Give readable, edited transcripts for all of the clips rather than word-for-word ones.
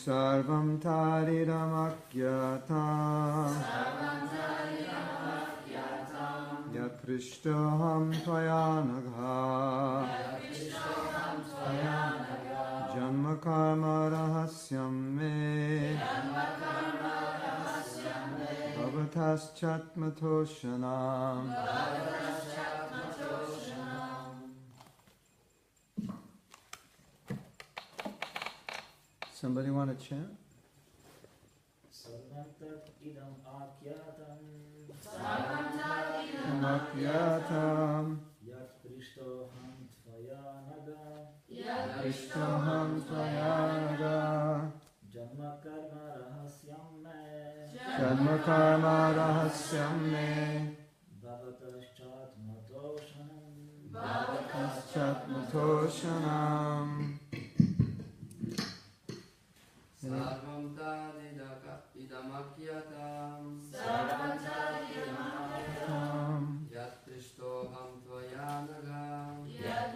Sarvam taridamakyata yatrishtoham tvayanagha janma karma rahasyam me bhavatas-chatmatoshanam. Somebody want to chant? Sarvantat idam akyatam. Akyatam. Yat prishtoham tvayanaga. Ishtoham tvayanaga. Janma karma rahasyam me. Janma karma rahasyam me. Bhavatas-chatmatoshanam. Bhavatas-chatmatoshanam. Sarvam idamakhyatam. Yat prishtoham tvayanaga.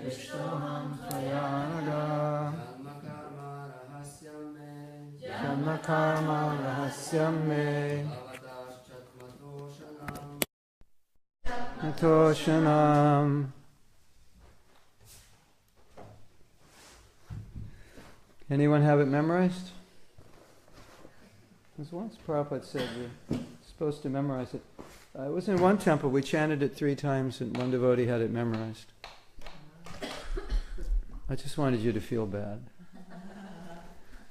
Ishtoham tvayanaga. Janma karma rahasyam me. Janma karma rahasyam me. Bhavatas-chatmatoshanam. Matoshanam. Anyone have it memorized? Because once Prabhupada said we're supposed to memorize it. It was in one temple, we chanted it 3 times and one devotee had it memorized. I just wanted you to feel bad.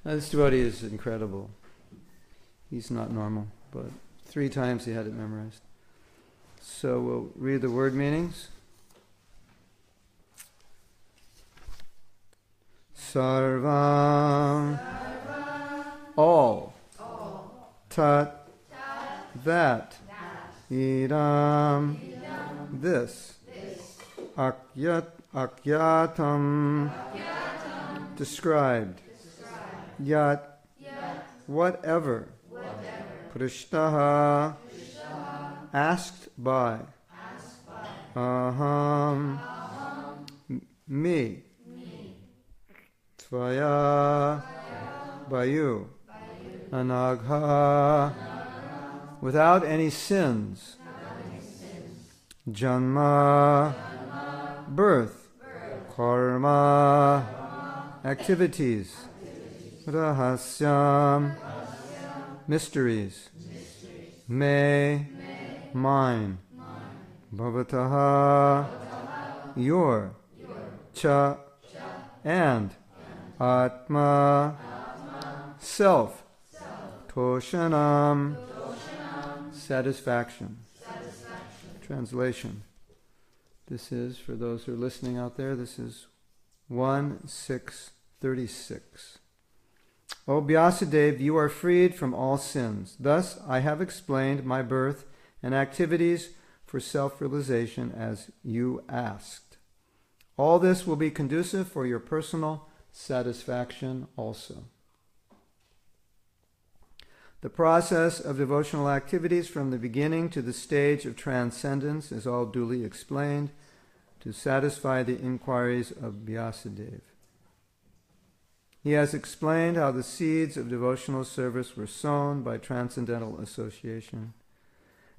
Now, this devotee is incredible. He's not normal, but 3 times he had it memorized. So we'll read the word meanings. Sarvam, all. Tat, that. Idam, this. Akyatam, described. Yat, whatever. Prishtaha, asked by. Aham, me. Tvaya, by you. Anagha, without any sins. Janma, birth. Karma, activities. Rahasyam, mysteries. Me, mine. Bhavataha, your. Cha, and. Atma, self. Toshanam, satisfaction. Translation. This is, for those who are listening out there, this is 1:6:36. O Vyasadeva, you are freed from all sins. Thus I have explained my birth and activities for self-realization as you asked. All this will be conducive for your personal satisfaction also. The process of devotional activities from the beginning to the stage of transcendence is all duly explained to satisfy the inquiries of Vyasadeva. He has explained how the seeds of devotional service were sown by transcendental association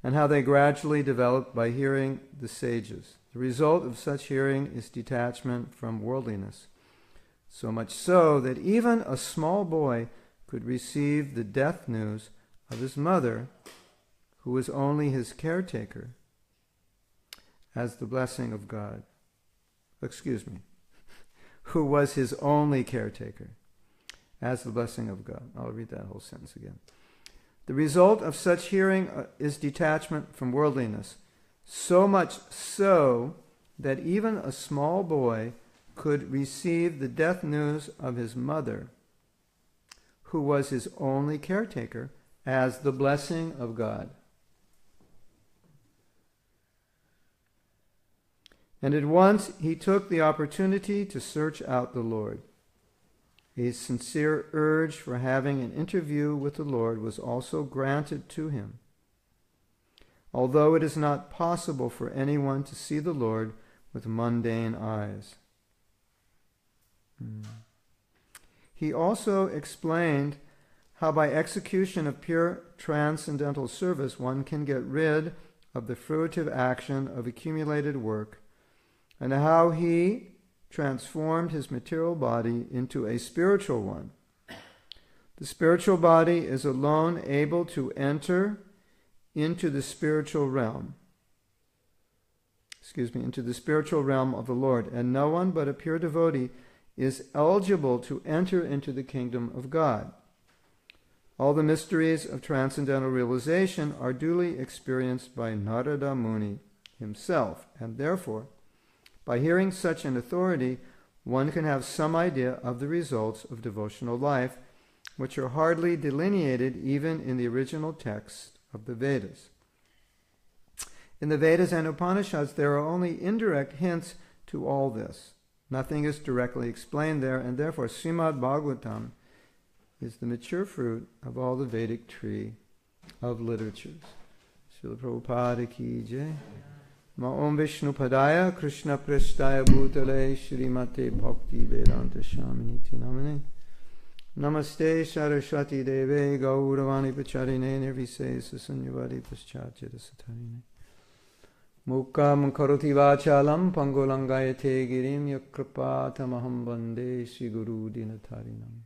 and how they gradually developed by hearing the sages. The result of such hearing is detachment from worldliness, so much so that even a small boy could receive the death news of his mother, who was only his caretaker, as the blessing of God. Who was his only caretaker, as the blessing of God. I'll read that whole sentence again. The result of such hearing is detachment from worldliness, so much so that even a small boy could receive the death news of his mother, who was his only caretaker, as the blessing of God. And at once he took the opportunity to search out the Lord. A sincere urge for having an interview with the Lord was also granted to him. Although it is not possible for anyone to see the Lord with mundane eyes. He also explained how by execution of pure transcendental service one can get rid of the fruitive action of accumulated work, and how he transformed his material body into a spiritual one. The spiritual body is alone able to enter into the spiritual realm. Into the spiritual realm of the Lord, and no one but a pure devotee is eligible to enter into the kingdom of God. All the mysteries of transcendental realization are duly experienced by Narada Muni himself, and therefore, by hearing such an authority, one can have some idea of the results of devotional life, which are hardly delineated even in the original text of the Vedas. In the Vedas and Upanishads, there are only indirect hints to all this. Nothing is directly explained there, and therefore Srimad Bhagavatam is the mature fruit of all the Vedic tree of literatures. Srila Prabhupada ki jai. Om Vishnu Padaya Krishna Prasthaya Bhutale Shrimate Bhakti Vedanta Shaminiti Namane Namaste Saraswati Deve Gauravani Pacharine Nirvise Sasunyavadi Paschachita Satarine Mukam Karoti Vachalam Pangolangayate Girim Yakrapatamaham Bande Sri Guru Dinatarinam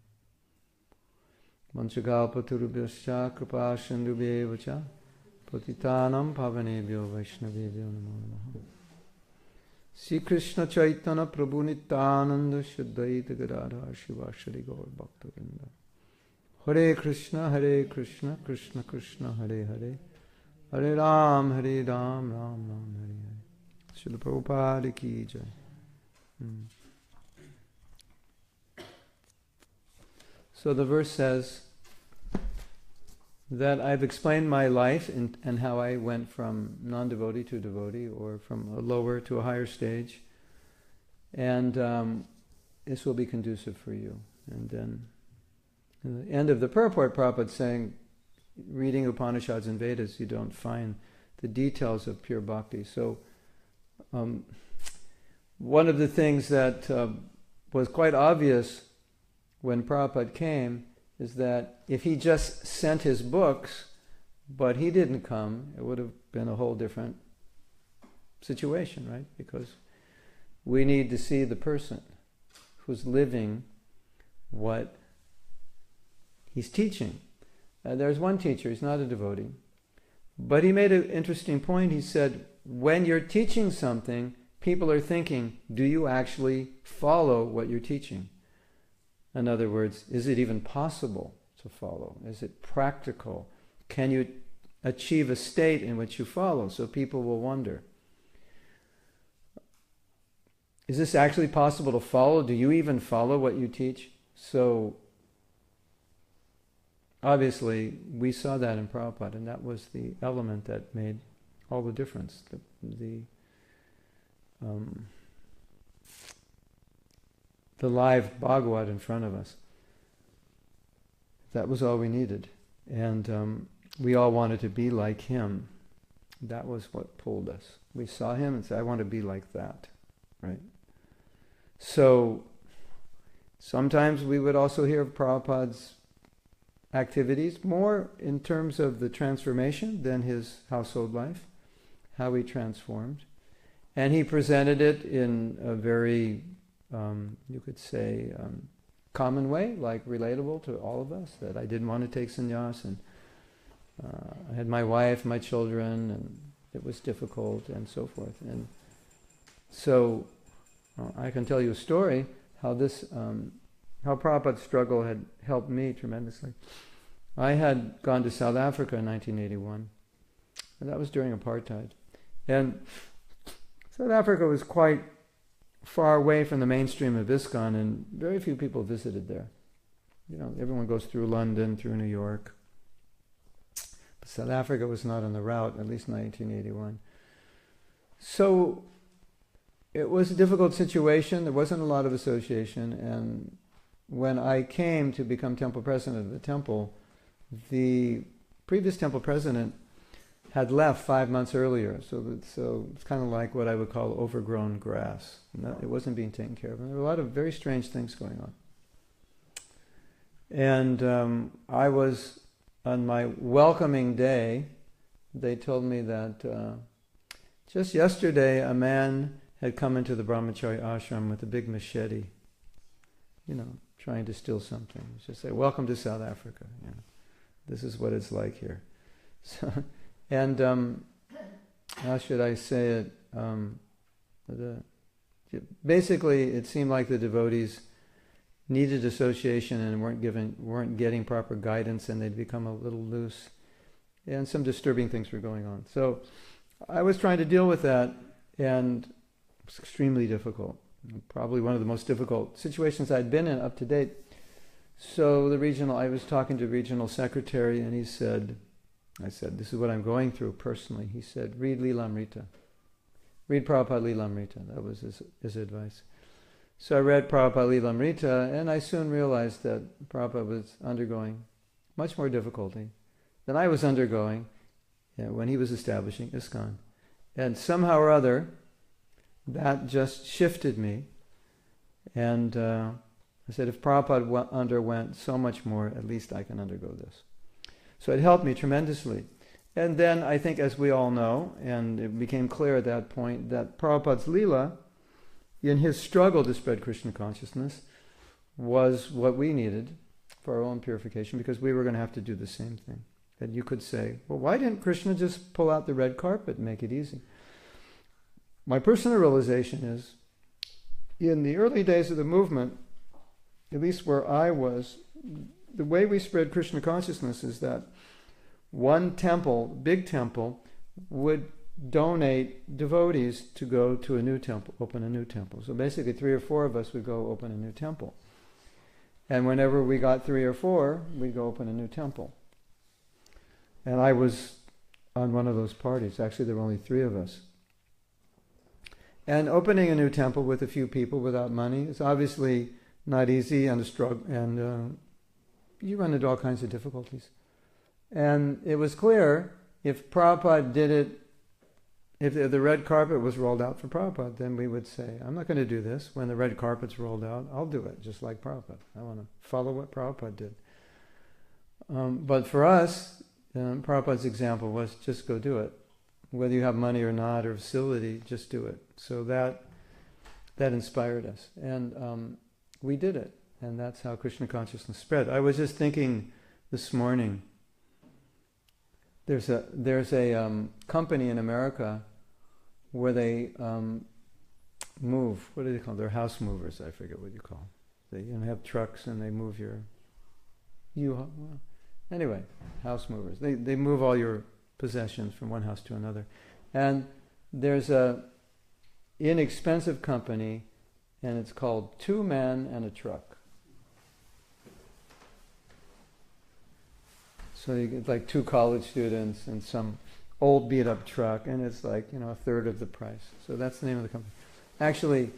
Manchakalpaturubhyascha Kripa Sindhubhyevacha Patitanam Pavanebhyo Vaishnavebhyo Namo Namaha Sri Krishna Chaitanya Prabhu Nityananda Shuddhaita Gadadhar Shivashari Gaur Bhaktavinda Hare Krishna Krishna Krishna Hare Hare Hare Ram Ram Ram Hare Hare. Srila Prabhupada ki jai. So the verse says that I've explained my life and how I went from non-devotee to devotee, or from a lower to a higher stage, and this will be conducive for you. And then at the end of the purport, Prabhupada saying, reading Upanishads and Vedas, you don't find the details of pure bhakti. So one of the things that was quite obvious when Prabhupada came is that if he just sent his books, but he didn't come, it would have been a whole different situation, right? Because we need to see the person who's living what he's teaching. There's one teacher, he's not a devotee, but he made an interesting point. He said, when you're teaching something, people are thinking, do you actually follow what you're teaching? In other words, is it even possible to follow? Is it practical? Can you achieve a state in which you follow? So people will wonder, is this actually possible to follow? Do you even follow what you teach? So obviously, we saw that in Prabhupada, and that was the element that made all the difference. The live Bhagavad in front of us. That was all we needed. And we all wanted to be like him. That was what pulled us. We saw him and said, I want to be like that. Right? So, sometimes we would also hear of Prabhupada's activities, more in terms of the transformation than his household life, how he transformed. And he presented it in a very, you could say, common way, like relatable to all of us, that I didn't want to take sannyas, and I had my wife, my children, and it was difficult, and so forth. And so I can tell you a story how this, how Prabhupada's struggle had helped me tremendously. I had gone to South Africa in 1981, and that was during apartheid. And South Africa was quite far away from the mainstream of ISKCON, and very few people visited there. You know, everyone goes through London, through New York. But South Africa was not on the route, at least in 1981. So it was a difficult situation. There wasn't a lot of association, and when I came to become temple president of the temple, the previous temple president had left 5 months earlier. So it's kind of like what I would call overgrown grass. It wasn't being taken care of. And there were a lot of very strange things going on. And I was, on my welcoming day, they told me that just yesterday a man had come into the brahmachari ashram with a big machete, trying to steal something. Just say, welcome to South Africa. This is what it's like here. So, and how should I say it? Basically, it seemed like the devotees needed association and weren't getting proper guidance, and they'd become a little loose, and some disturbing things were going on. So I was trying to deal with that, and it was extremely difficult. Probably one of the most difficult situations I'd been in up to date. So I was talking to the regional secretary, and I said, this is what I'm going through personally. He said, read Lilamrita. Read Prabhupada Lilamrita. That was his advice. So I read Prabhupada Lilamrita, and I soon realized that Prabhupada was undergoing much more difficulty than I was undergoing when he was establishing ISKCON. And somehow or other, that just shifted me. And I said, if Prabhupada underwent so much more, at least I can undergo this. So it helped me tremendously. And then I think, as we all know, and it became clear at that point, that Prabhupada's Leela, in his struggle to spread Krishna consciousness, was what we needed for our own purification, because we were going to have to do the same thing. And you could say, well, why didn't Krishna just pull out the red carpet and make it easy? My personal realization is, in the early days of the movement, at least where I was, the way we spread Krishna consciousness is that one temple, big temple, would donate devotees to go to a new temple, open a new temple. So basically 3 or 4 of us would go open a new temple. And whenever we got 3 or 4, we'd go open a new temple. And I was on one of those parties. Actually, there were only 3 of us. And opening a new temple with a few people without money is obviously not easy, and a struggle, and you run into all kinds of difficulties. And it was clear, if Prabhupada did it, if the red carpet was rolled out for Prabhupada, then we would say, I'm not going to do this. When the red carpet's rolled out, I'll do it, just like Prabhupada. I want to follow what Prabhupada did. But for us, Prabhupada's example was just go do it. Whether you have money or not, or facility, just do it. So that inspired us. And we did it. And that's how Krishna consciousness spread. I was just thinking this morning, there's a company in America where they move. What do they call them? They're house movers. I forget what you call them. They have trucks and they move anyway, house movers. They move all your possessions from one house to another. And there's a inexpensive company, and it's called 2 Men and a Truck. So you get like 2 college students and some old beat up truck, and it's like, a third of the price. So that's the name of the company. Actually,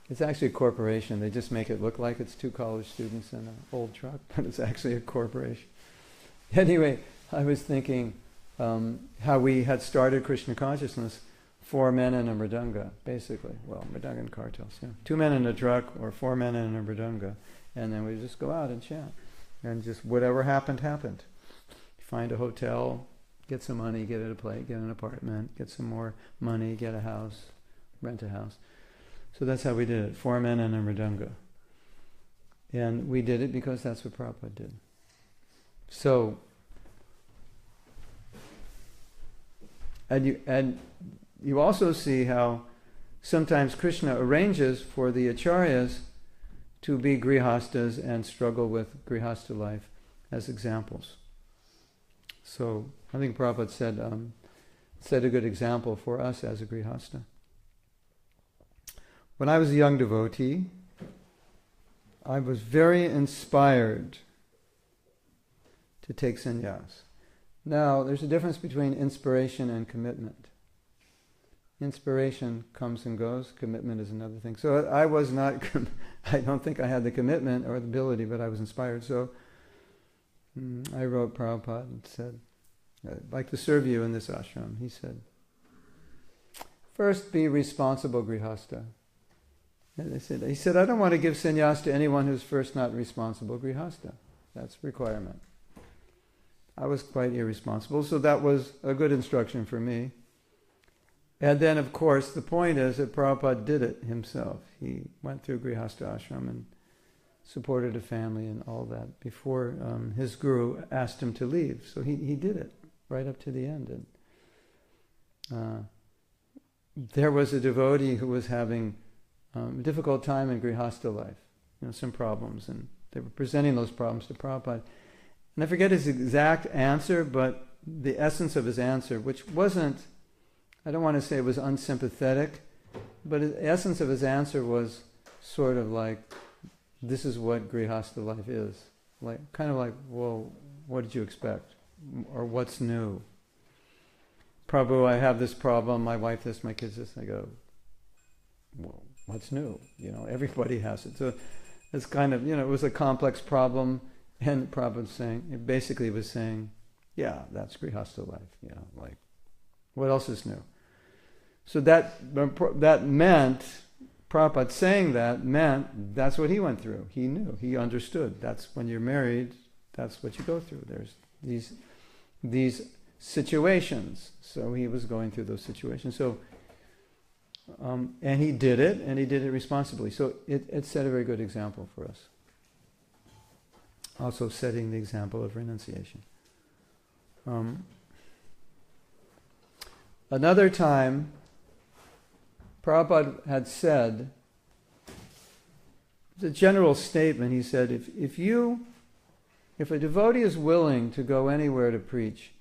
it's actually a corporation. They just make it look like it's 2 college students and an old truck, but it's actually a corporation. Anyway, I was thinking how we had started Krishna consciousness, 4 men and a mridanga, basically. Well, mridanga and kartals, 2 men in a truck, or 4 men in a mridanga, and then we just go out and chant. And just whatever happened, happened. Find a hotel, get some money, get a place, get an apartment, get some more money, get a house, rent a house. So that's how we did it, 4 men and a mridanga. And we did it because that's what Prabhupada did. So, and you also see how sometimes Krishna arranges for the acharyas to be grihastas and struggle with grihasta life as examples. So I think Prabhupada set a good example for us as a grihasta. When I was a young devotee, I was very inspired to take sannyas. Now, there's a difference between inspiration and commitment. Inspiration comes and goes, commitment is another thing. So I was not, I don't think I had the commitment or the ability, but I was inspired. So I wrote Prabhupada and said, I'd like to serve you in this ashram. He said, first be responsible grihastha. And he said, I don't want to give sannyas to anyone who's first not responsible grihastha. That's a requirement. I was quite irresponsible, so that was a good instruction for me. And then, of course, the point is that Prabhupada did it himself. He went through grihastha ashram and supported a family and all that before his guru asked him to leave. So he did it right up to the end. And there was a devotee who was having a difficult time in grihastha life, some problems, and they were presenting those problems to Prabhupada. And I forget his exact answer, but the essence of his answer, which wasn't, I don't want to say it was unsympathetic, but the essence of his answer was sort of like, this is what grihastha life is. Kind of like, well, what did you expect? Or what's new? Prabhu, I have this problem, my wife this, my kids this. I go, well, what's new? Everybody has it. So it's kind of, it was a complex problem, and Prabhupada it basically was saying, yeah, that's grihastha life. What else is new? So that meant, Prabhupada saying that meant that's what he went through. He knew, he understood. That's when you're married, that's what you go through. There's these situations. So he was going through those situations. So, and he did it responsibly. So it set a very good example for us. Also setting the example of renunciation. Another time, Prabhupada had said, it's a general statement, he said, if a devotee is willing to go anywhere to preach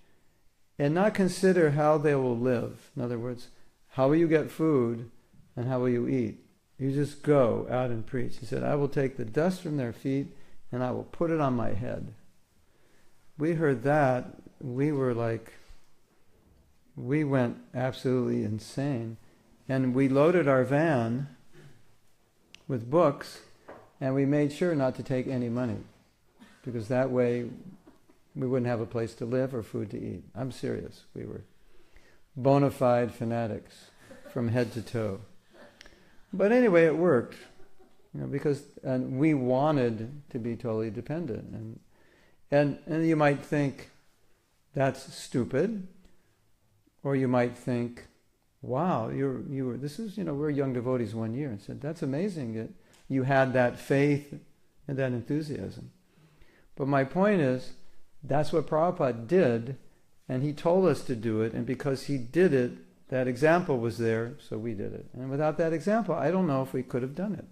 and not consider how they will live, in other words, how will you get food and how will you eat? You just go out and preach. He said, I will take the dust from their feet and I will put it on my head. We heard that, we went absolutely insane. And we loaded our van with books and we made sure not to take any money, because that way we wouldn't have a place to live or food to eat. I'm serious. We were bona fide fanatics from head to toe. But anyway, it worked, because we wanted to be totally dependent. And you might think that's stupid, or you might think, wow, we're young devotees 1 year, and said, that's amazing that you had that faith and that enthusiasm. But my point is, that's what Prabhupada did, and he told us to do it, and because he did it, that example was there, so we did it. And without that example, I don't know if we could have done it.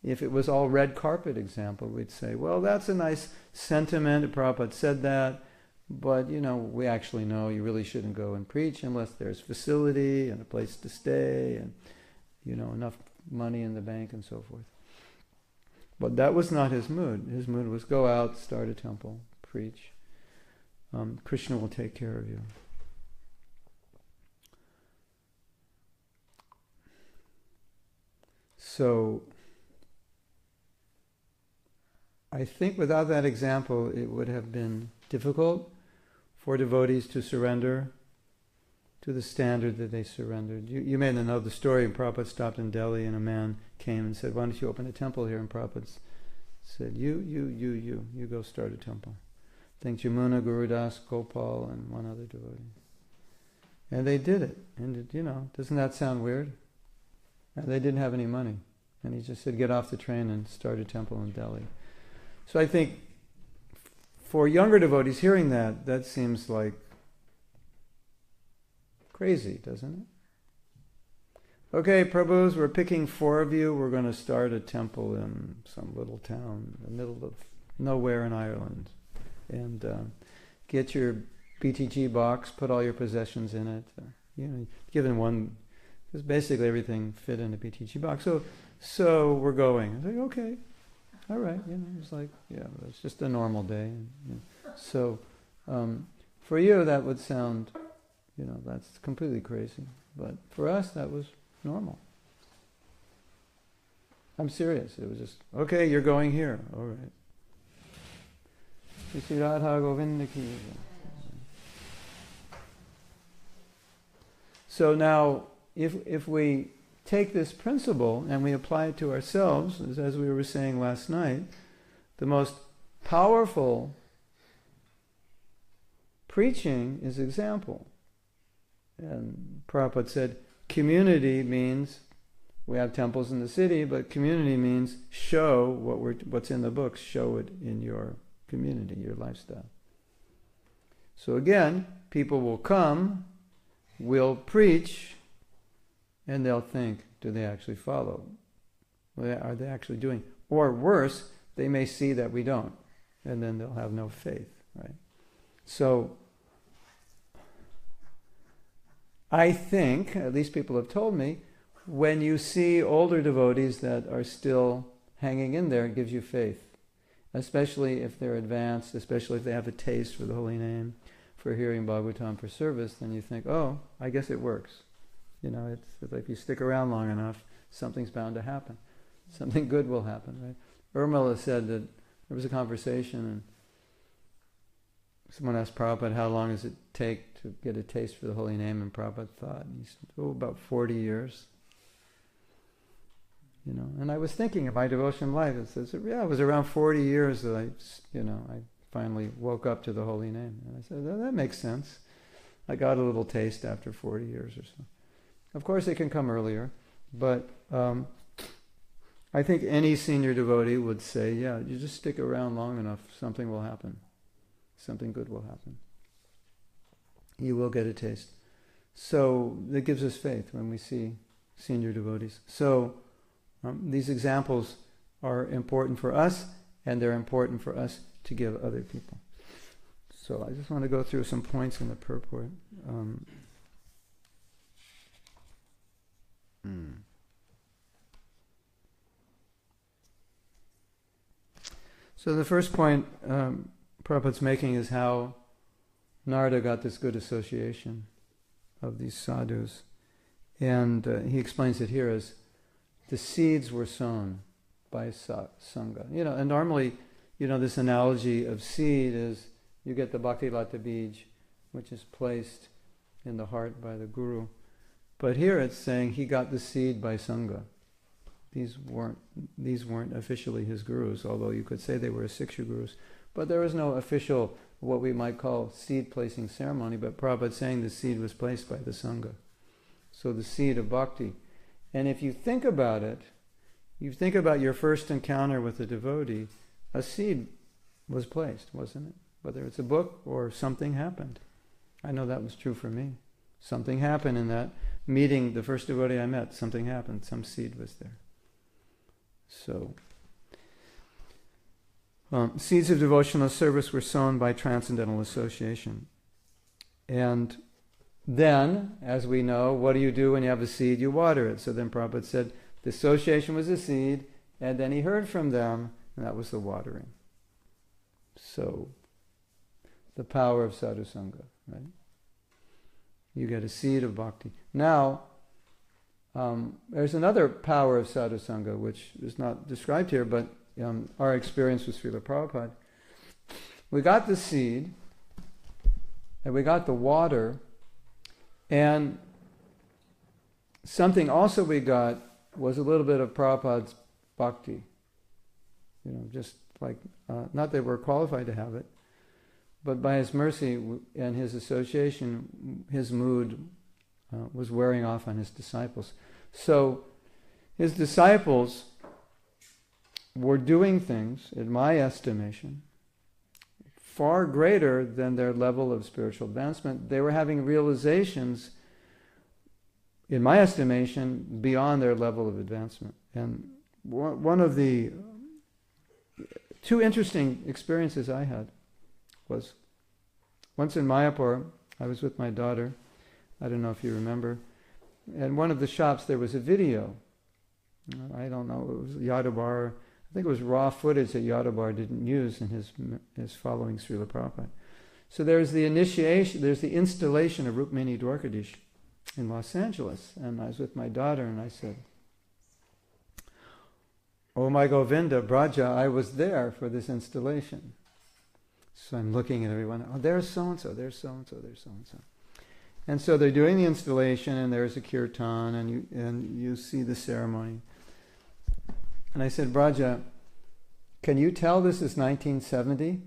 If it was all red carpet example, we'd say, well, that's a nice sentiment, Prabhupada said that, but we actually know you really shouldn't go and preach unless there's facility and a place to stay and enough money in the bank and so forth. But that was not his mood. His mood was go out, start a temple, preach. Krishna will take care of you. So I think without that example, it would have been difficult for devotees to surrender to the standard that they surrendered. You may know the story. Prabhupada stopped in Delhi and a man came and said, why don't you open a temple here? And Prabhupada said, you go start a temple. I think Jamuna, Gurudas, Gopal, and one other devotee. And they did it. And doesn't that sound weird? And they didn't have any money. And he just said, get off the train and start a temple in Delhi. So I think for younger devotees hearing that seems like crazy, doesn't it? Okay, Prabhus, we're picking 4 of you. We're going to start a temple in some little town in the middle of nowhere in Ireland. And get your BTG box, put all your possessions in it. Given one, because basically everything fit in a BTG box. So we're going. I was like, okay, all right. It's like, it's just a normal day. So for you, that would sound, that's completely crazy. But for us, that was normal. I'm serious. It was just, okay, you're going here. All right. Shri Radha Govinda ki. So now, if we take this principle and we apply it to ourselves, as we were saying last night, the most powerful preaching is example. And Prabhupada said, community means, we have temples in the city, but community means show what's in the books, show it in your community, your lifestyle. So again, people will come, we'll preach, and they'll think, do they actually follow? Are they actually doing? Or worse, they may see that we don't, and then they'll have no faith, right? So, I think, at least people have told me, when you see older devotees that are still hanging in there, it gives you faith. Especially if they're advanced, especially if they have a taste for the holy name, for hearing Bhagavatam, for service, then you think, oh, I guess it works. You know, it's like if you stick around long enough, something's bound to happen. Something good will happen, right? Urmila said that there was a conversation and someone asked Prabhupada, how long does it take to get a taste for the holy name? And Prabhupada thought, and he said, about 40 years. You know, and I was thinking of my devotion life. It says, yeah, it was around 40 years that I finally woke up to the holy name. And I said, that makes sense. I got a little taste after 40 years or so. Of course, it can come earlier, but I think any senior devotee would say, yeah, you just stick around long enough, something will happen. Something good will happen. You will get a taste. So that gives us faith when we see senior devotees. So these examples are important for us, and they're important for us to give other people. So I just want to go through some points in the purport. So the first point Prabhupada's making is how Narada got this good association of these sadhus. And he explains it here as the seeds were sown by Sangha. You know, and normally, this analogy of seed is you get the Bhakti Lata Bij, which is placed in the heart by the Guru. But here it's saying he got the seed by Sangha. These weren't officially his gurus, although you could say they were Siksha gurus. But there was no official, what we might call seed placing ceremony, but Prabhupada saying the seed was placed by the Sangha. So the seed of bhakti. And if you think about it, you think about your first encounter with a devotee, a seed was placed, wasn't it? Whether it's a book or something happened. I know that was true for me. Something happened in that meeting, the first devotee I met, something happened, some seed was there. So, seeds of devotional service were sown by transcendental association. And then, as we know, what do you do when you have a seed? You water it. So then Prabhupada said, the association was a seed, and then he heard from them, and that was the watering. So, the power of sadhu sangha, right? You get a seed of bhakti. Now, there's another power of sadhu sangha, which is not described here, but our experience with Srila Prabhupada. We got the seed, and we got the water, and something also we got was a little bit of Prabhupada's bhakti. Just like, not that we're qualified to have it, but by his mercy and his association, his mood was wearing off on his disciples. So his disciples were doing things, in my estimation, far greater than their level of spiritual advancement. They were having realizations, in my estimation, beyond their level of advancement. And one of the two interesting experiences I had was once in Mayapur, I was with my daughter. I don't know if you remember. In one of the shops there was a video. I don't know, it was Yadabar. I think it was raw footage that Yadabar didn't use in his following Srila Prabhupada. So there's the initiation, there's the installation of Rukmini Dwarkadish in Los Angeles. And I was with my daughter and I said, "Oh my Govinda, Braja, I was there for this installation." So I'm looking at everyone, oh, there's so-and-so, there's so-and-so, there's so-and-so. And so they're doing the installation, and there's a kirtan, and you see the ceremony. And I said, Braja, can you tell this is 1970?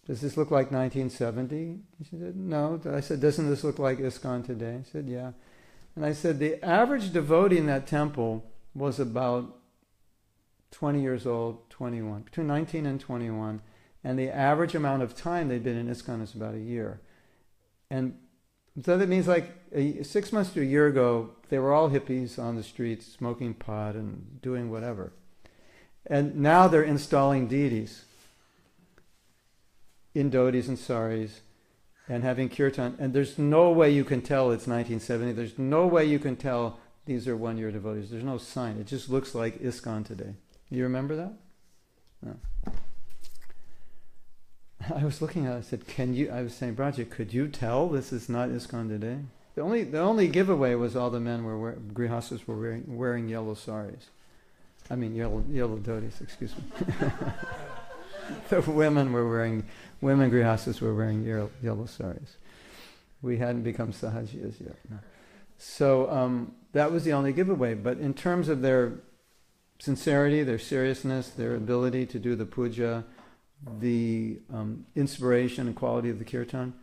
Does this look like 1970? She said, no. I said, doesn't this look like ISKCON today? She said, yeah. And I said, the average devotee in that temple was about 20 years old, 21, between 19 and 21. And the average amount of time they'd been in ISKCON is about a year. And so that means 6 months to a year ago, they were all hippies on the streets, smoking pot and doing whatever. And now they're installing deities in dhotis and saris and having kirtan. And there's no way you can tell it's 1970. There's no way you can tell these are one-year devotees. There's no sign. It just looks like ISKCON today. You remember that? No. I was looking at it, I said, I was saying, Braja, could you tell this is not ISKCON today? The only giveaway was all the men grihastas were wearing yellow saris. I mean, yellow dhotis, excuse me. The women grihastas were wearing yellow saris. We hadn't become sahajiyas yet. No. So that was the only giveaway. But in terms of their sincerity, their seriousness, their ability to do the puja, the inspiration and quality of the kirtan,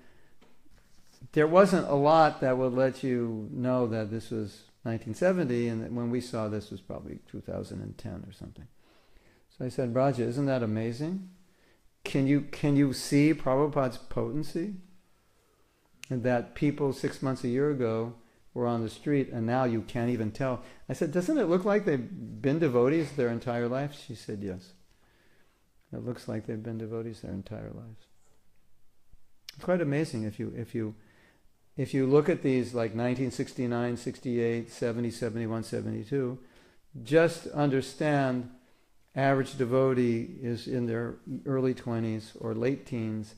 there wasn't a lot that would let you know that this was 1970, and that when we saw this was probably 2010 or something. So I said, Braja, isn't that amazing? Can you see Prabhupada's potency? And that people 6 months, a year ago were on the street, and now you can't even tell. I said, doesn't it look like they've been devotees their entire life? She said, yes. It looks like they've been devotees their entire lives. It's quite amazing if you look at these like 1969, 68, 70, 71, 72, just understand average devotee is in their early 20s or late teens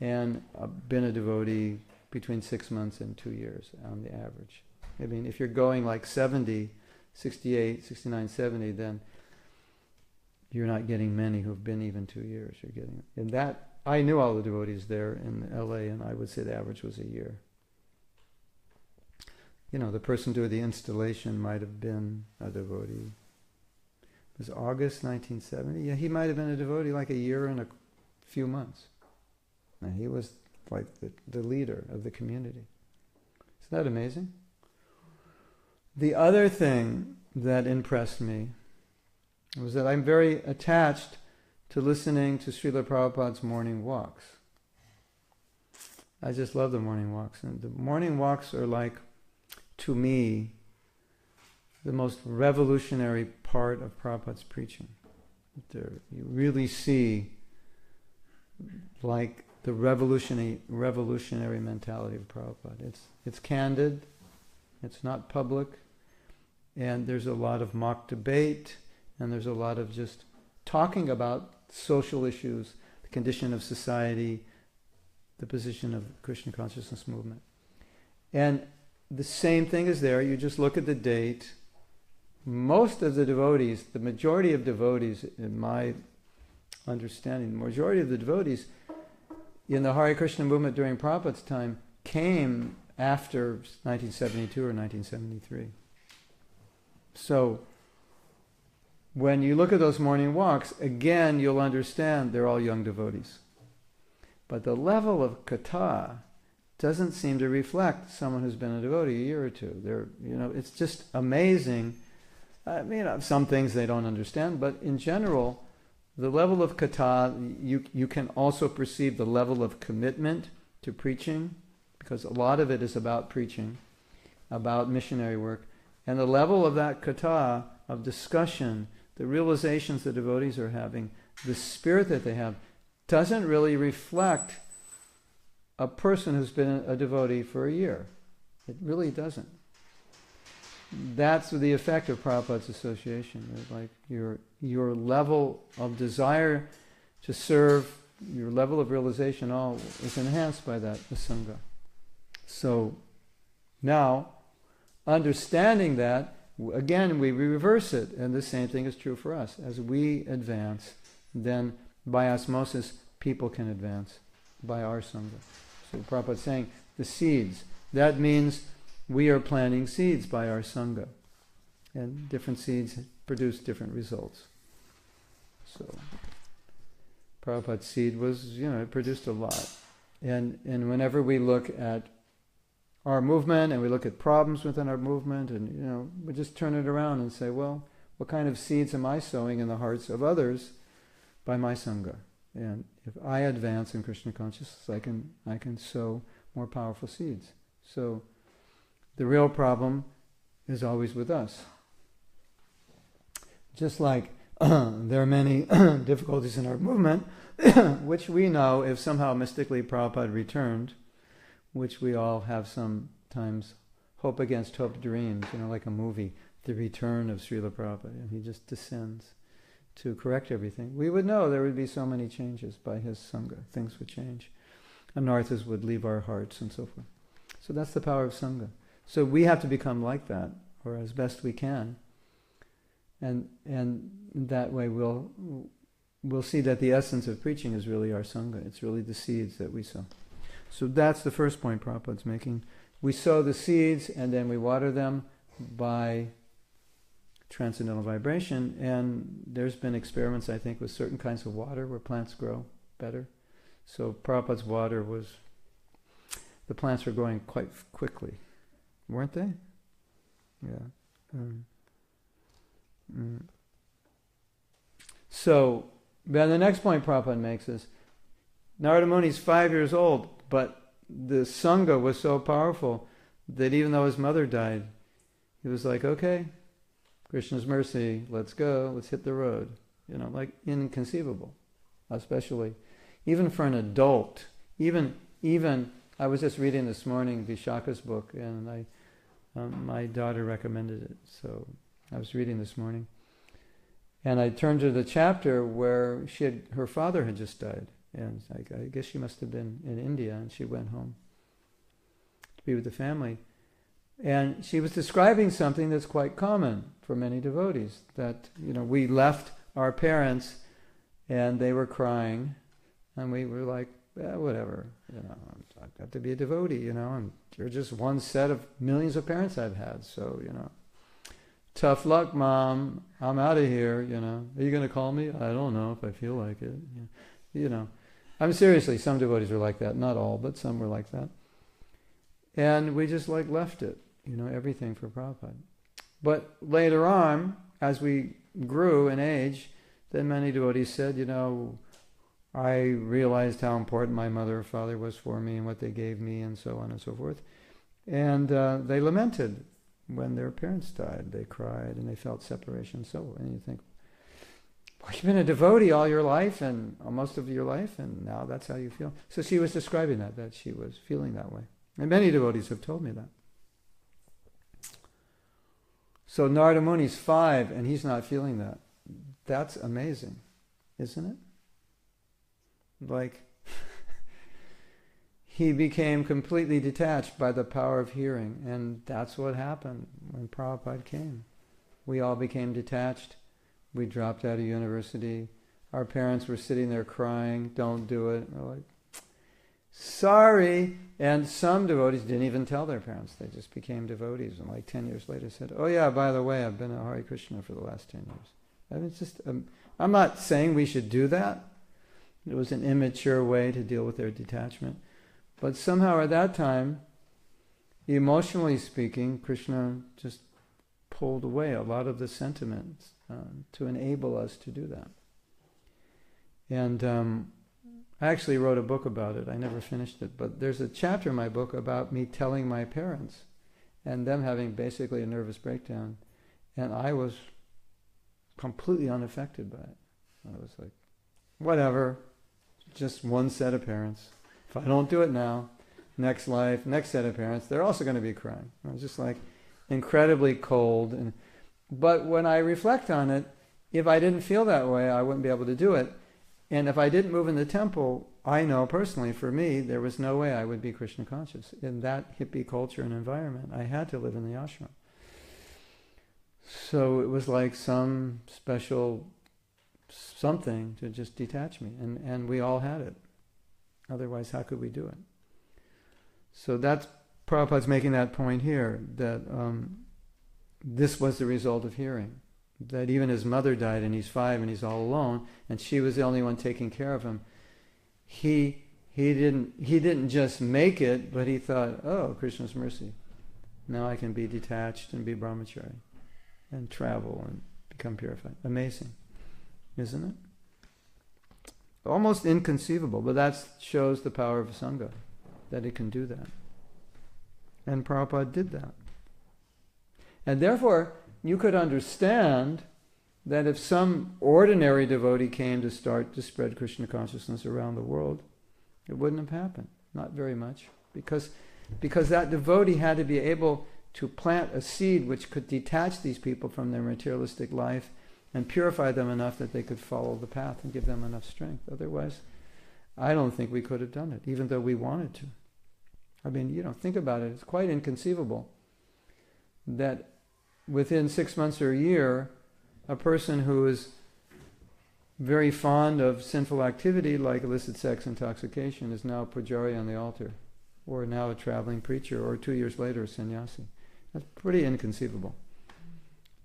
and been a devotee between 6 months and 2 years on the average. I mean, if you're going like 70, 68, 69, 70, then you're not getting many who've been even 2 years. You're getting, and that, I knew all the devotees there in LA, and I would say the average was a year. You know, the person doing the installation might have been a devotee. It was August 1970. Yeah, he might have been a devotee like a year and a few months. And he was like the leader of the community. Isn't that amazing? The other thing that impressed me was that I'm very attached to listening to Srila Prabhupada's morning walks. I just love the morning walks. And the morning walks are like, to me, the most revolutionary part of Prabhupada's preaching. You really see like the revolutionary mentality of Prabhupada. It's candid, it's not public, and there's a lot of mock debate, and there's a lot of just talking about social issues, the condition of society, the position of the Krishna consciousness movement. And the same thing is there. You just look at the date. Most of the devotees, the majority of devotees, in my understanding, the majority of the devotees in the Hare Krishna movement during Prabhupada's time came after 1972 or 1973. So when you look at those morning walks, again, you'll understand they're all young devotees. But the level of katha doesn't seem to reflect someone who's been a devotee a year or two. It's just amazing. I mean, some things they don't understand, but in general, the level of katha, you can also perceive the level of commitment to preaching, because a lot of it is about preaching, about missionary work, and the level of that katha, of discussion, the realizations the devotees are having, the spirit that they have, doesn't really reflect a person who's been a devotee for a year. It really doesn't. That's the effect of Prabhupada's association. Like your level of desire to serve, your level of realization, all is enhanced by that asanga. So now, understanding that, again, we reverse it, and the same thing is true for us. As we advance, then by osmosis, people can advance by our sangha. So Prabhupada's saying, the seeds. That means we are planting seeds by our Sangha. And different seeds produce different results. So, Prabhupada's seed was, it produced a lot. And whenever we look at our movement and we look at problems within our movement and, we just turn it around and say, well, what kind of seeds am I sowing in the hearts of others by my Sangha? And if I advance in Krishna consciousness, I can sow more powerful seeds. So the real problem is always with us. Just like there are many difficulties in our movement, which we know if somehow mystically Prabhupada returned, which we all have sometimes hope against hope dreams, like a movie, the return of Srila Prabhupada, and he just descends to correct everything. We would know there would be so many changes by his Sangha. Things would change. Anarthas would leave our hearts and so forth. So that's the power of Sangha. So we have to become like that, or as best we can. And that way we'll see that the essence of preaching is really our Sangha. It's really the seeds that we sow. So that's the first point Prabhupada's making. We sow the seeds and then we water them by transcendental vibration. And there's been experiments, I think, with certain kinds of water where plants grow better. So Prabhupada's water the plants were growing quite quickly, weren't they? Yeah. So, then the next point Prabhupada makes is, Narada Muni's 5 years old, but the Sangha was so powerful that even though his mother died, he was like, okay, Krishna's mercy, let's go, let's hit the road. Like inconceivable, especially. Even for an adult, even I was just reading this morning Vishaka's book, and my daughter recommended it, so I was reading this morning. And I turned to the chapter where her father had just died. And I guess she must have been in India, and she went home to be with the family. And she was describing something that's quite common for many devotees, that, we left our parents and they were crying, and we were like, whatever, I've got to be a devotee, and you're just one set of millions of parents I've had, so, tough luck, Mom. I'm out of here, Are you going to call me? I don't know if I feel like it. I'm seriously, some devotees are like that. Not all, but some were like that. And we just left it, everything for Prabhupada. But later on, as we grew in age, then many devotees said, I realized how important my mother or father was for me and what they gave me and so on and so forth. And they lamented when their parents died. They cried and they felt separation. And you think, well, you've been a devotee all your life and most of your life, and now that's how you feel. So she was describing that she was feeling that way. And many devotees have told me that. So Narada Muni's 5 and he's not feeling that. That's amazing, isn't it? He became completely detached by the power of hearing, and that's what happened when Prabhupada came. We all became detached. We dropped out of university. Our parents were sitting there crying, don't do it. We're like, sorry. And some devotees didn't even tell their parents. They just became devotees, and 10 years later said, oh yeah, by the way, I've been a Hare Krishna for the last 10 years. I mean, it's just, I'm not saying we should do that. It was an immature way to deal with their detachment. But somehow at that time, emotionally speaking, Krishna just pulled away a lot of the sentiments to enable us to do that. And I actually wrote a book about it. I never finished it. But there's a chapter in my book about me telling my parents and them having basically a nervous breakdown. And I was completely unaffected by it. I was like, whatever, just one set of parents. If I don't do it now, next life, next set of parents, they're also going to be crying. I was just incredibly cold. But when I reflect on it, if I didn't feel that way, I wouldn't be able to do it. And if I didn't move in the temple, I know personally, for me, there was no way I would be Krishna conscious. In that hippie culture and environment, I had to live in the ashram. So it was like some special something to just detach me. And we all had it. Otherwise, how could we do it? So that's Prabhupada's making that point here, that this was the result of hearing. That even his mother died and he's 5 and he's all alone, and she was the only one taking care of him. He didn't just make it, but he thought, oh, Krishna's mercy. Now I can be detached and be brahmachari and travel and become purified. Amazing, isn't it? Almost inconceivable, but that shows the power of Sangha, that it can do that. And Prabhupada did that. And therefore, you could understand that if some ordinary devotee came to start to spread Krishna consciousness around the world, it wouldn't have happened. Not very much. Because that devotee had to be able to plant a seed which could detach these people from their materialistic life and purify them enough that they could follow the path and give them enough strength. Otherwise, I don't think we could have done it, even though we wanted to. I mean, think about it. It's quite inconceivable that within 6 months or a year, a person who is very fond of sinful activity like illicit sex intoxication is now a pujari on the altar, or now a traveling preacher, or 2 years later a sannyasi. That's pretty inconceivable,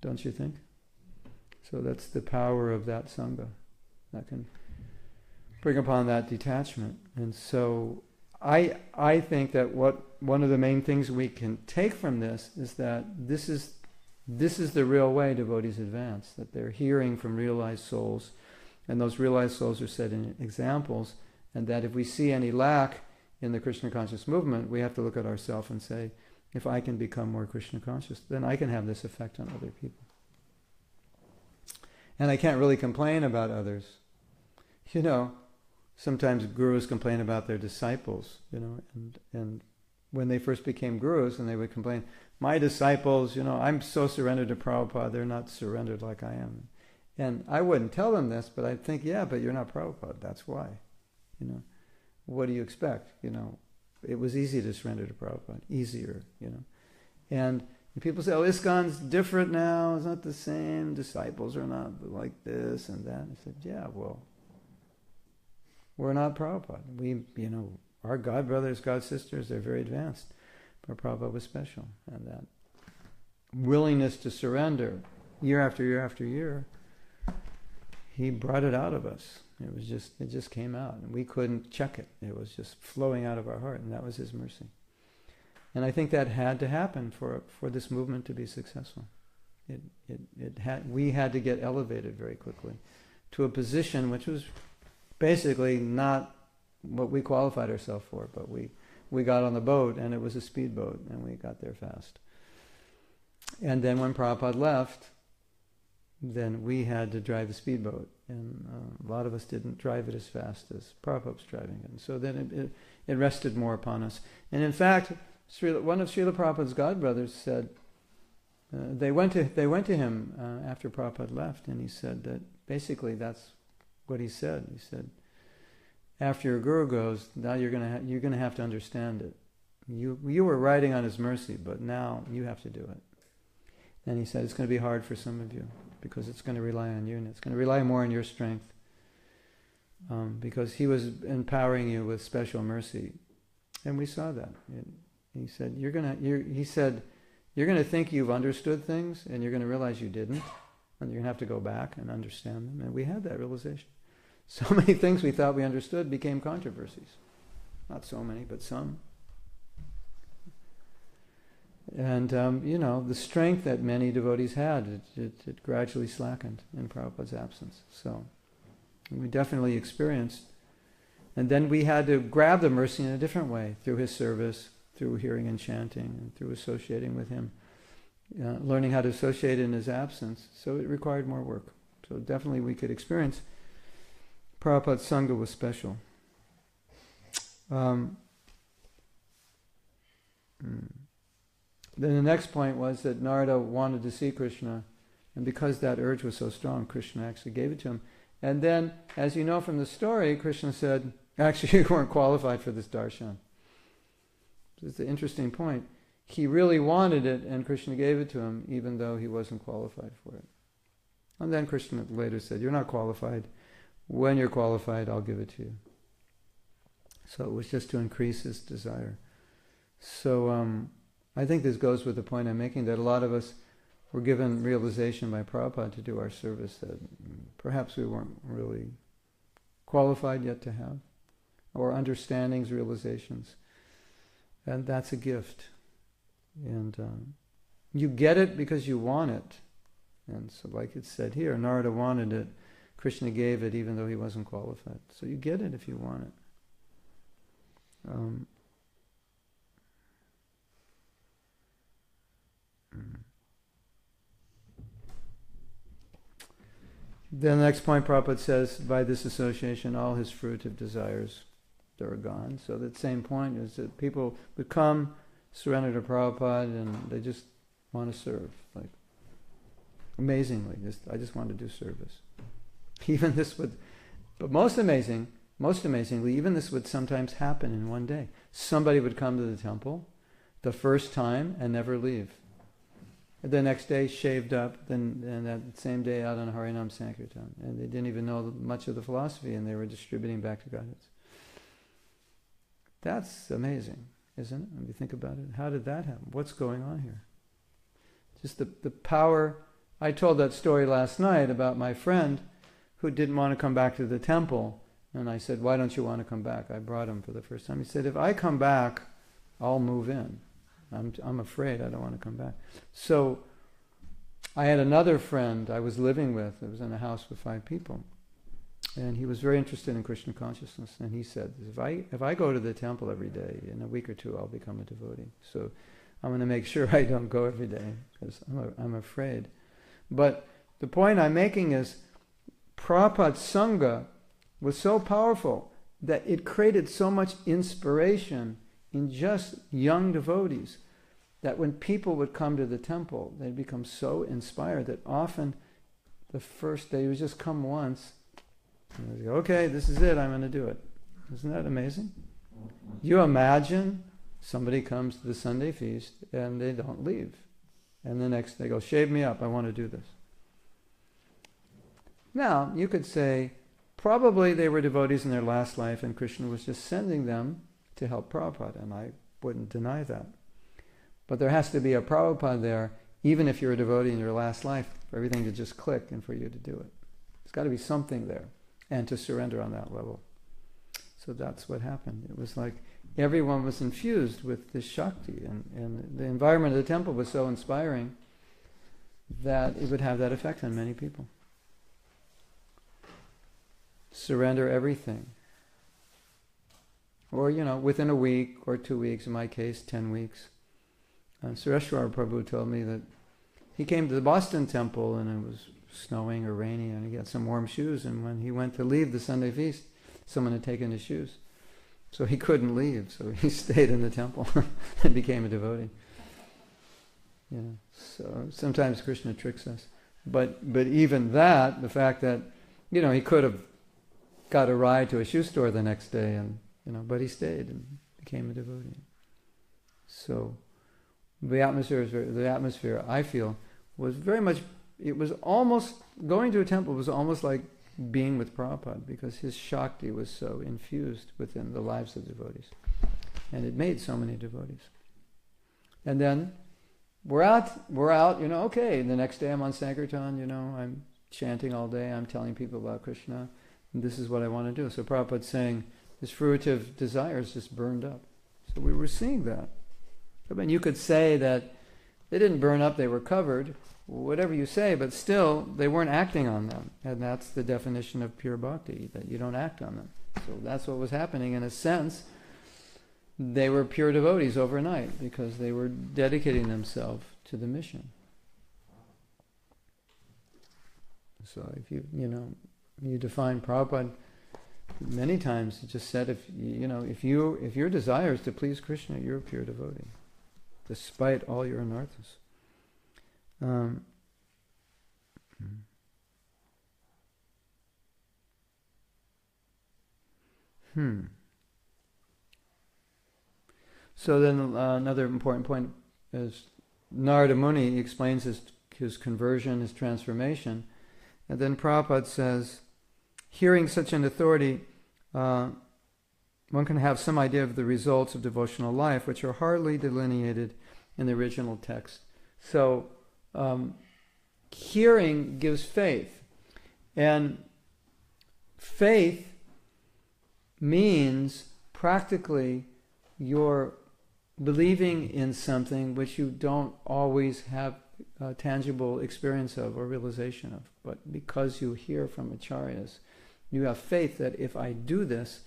don't you think? So that's the power of that Sangha that can bring upon that detachment. And so I think that one of the main things we can take from this is that this is the real way devotees advance, that they're hearing from realized souls, and those realized souls are setting examples, and that if we see any lack in the Krishna conscious movement, we have to look at ourselves and say, if I can become more Krishna conscious, then I can have this effect on other people. And I can't really complain about others. Sometimes gurus complain about their disciples, and when they first became gurus, and they would complain, my disciples, I'm so surrendered to Prabhupada, they're not surrendered like I am. And I wouldn't tell them this, but I'd think, yeah, but you're not Prabhupada, that's why. What do you expect? It was easy to surrender to Prabhupada, easier, And people say, oh, ISKCON's different now, it's not the same, disciples are not like this and that. I said, yeah, well, we're not Prabhupada. We, our God brothers, God sisters, they're very advanced. But Prabhupada was special. And that willingness to surrender year after year after year, he brought it out of us. It just came out. And we couldn't check it. It was just flowing out of our heart. And that was his mercy. And I think that had to happen for this movement to be successful. We had to get elevated very quickly to a position which was basically not what we qualified ourselves for, but we got on the boat, and it was a speedboat, and we got there fast. And then when Prabhupada left, then we had to drive the speedboat, and a lot of us didn't drive it as fast as Prabhupada was driving it. And so then it rested more upon us. And in fact, one of Srila Prabhupada's godbrothers said, they went to him after Prabhupada left, and he said that basically that's what he said. He said, after your guru goes, now you're going to have to understand it. You were riding on his mercy, but now you have to do it. And he said it's going to be hard for some of you because it's going to rely on you, and it's going to rely more on your strength because he was empowering you with special mercy, and we saw that. He said you're going to think you've understood things, and you're going to realize you didn't, and you're going to have to go back and understand them. And we had that realization. So many things we thought we understood became controversies. Not so many, but some. And, the strength that many devotees had, it gradually slackened in Prabhupada's absence. So we definitely experienced. And then we had to grab the mercy in a different way, through his service, through hearing and chanting, and through associating with him, learning how to associate in his absence. So it required more work. So definitely we could experience Prabhupada's Sangha was special. Then the next point was that Narada wanted to see Krishna, and because that urge was so strong, Krishna actually gave it to him. And then, as you know from the story, Krishna said, actually you weren't qualified for this darshan. It's an interesting point. He really wanted it, and Krishna gave it to him, even though he wasn't qualified for it. And then Krishna later said, you're not qualified. When you're qualified, I'll give it to you. So it was just to increase his desire. So I think this goes with the point I'm making, that a lot of us were given realization by Prabhupada to do our service that perhaps we weren't really qualified yet to have, or understandings, realizations. And that's a gift. And you get it because you want it. And so like it said here, Narada wanted it, Krishna gave it even though he wasn't qualified. So you get it if you want it. Then the next point Prabhupada says, by this association all his fruitive desires are gone. So that same point is that people would come, surrender to Prabhupada, and they just want to serve. Like, amazingly, I just want to do service. Even this would, but most amazingly, even this would sometimes happen in one day. Somebody would come to the temple the first time and never leave. The next day, shaved up, and that same day out on Harinam Sankirtan. And they didn't even know much of the philosophy, and they were distributing back to Godheads. That's amazing, isn't it? When you think about it, how did that happen? What's going on here? Just the power. I told that story last night about my friend who didn't want to come back to the temple. And I said, why don't you want to come back? I brought him for the first time. He said, if I come back, I'll move in. I'm afraid I don't want to come back. So I had another friend I was living with. I was in a house with 5 people. And he was very interested in Krishna consciousness. And he said, if I go to the temple every day, in a week or 2, I'll become a devotee. So I'm going to make sure I don't go every day, because I'm afraid. But the point I'm making is, Prabhupada's Sangha was so powerful that it created so much inspiration in just young devotees, that when people would come to the temple, they'd become so inspired that often the first day, you would just come once, and they'd go, okay, this is it, I'm going to do it. Isn't that amazing? You imagine somebody comes to the Sunday feast and they don't leave. And the next they go, shave me up, I want to do this. Now, you could say, probably they were devotees in their last life and Krishna was just sending them to help Prabhupada, and I wouldn't deny that. But there has to be a Prabhupada there, even if you're a devotee in your last life, for everything to just click and for you to do it. There's got to be something there, and to surrender on that level. So that's what happened. It was like everyone was infused with this Shakti, and the environment of the temple was so inspiring that it would have that effect on many people. Surrender everything. Or, within a week or 2 weeks, in my case, 10 weeks. Sureshwar Prabhu told me that he came to the Boston temple and it was snowing or rainy and he had some warm shoes, and when he went to leave the Sunday feast, someone had taken his shoes. So he couldn't leave, so he stayed in the temple and became a devotee. So sometimes Krishna tricks us. But even that, the fact that, he could have got a ride to a shoe store the next day, and but he stayed and became a devotee. So the atmosphere I feel was very much, it was almost, going to a temple was almost like being with Prabhupada, because his Shakti was so infused within the lives of devotees. And it made so many devotees. And then we're out, okay, the next day I'm on Sankirtan, I'm chanting all day, I'm telling people about Krishna, and this is what I want to do. So Prabhupada's saying, his fruitive desires just burned up. So we were seeing that. I mean, you could say that they didn't burn up, they were covered, whatever you say, but still, they weren't acting on them. And that's the definition of pure bhakti, that you don't act on them. So that's what was happening. In a sense, they were pure devotees overnight, because they were dedicating themselves to the mission. So if you define Prabhupada many times, he just said, if your desire is to please Krishna, you're a pure devotee, despite all your anarthas. So then another important point is Narada Muni explains his conversion, his transformation, and then Prabhupada says, hearing such an authority, one can have some idea of the results of devotional life, which are hardly delineated in the original text. So, hearing gives faith. And faith means practically you're believing in something which you don't always have a tangible experience of or realization of. But because you hear from acharyas, you have faith that if I do this,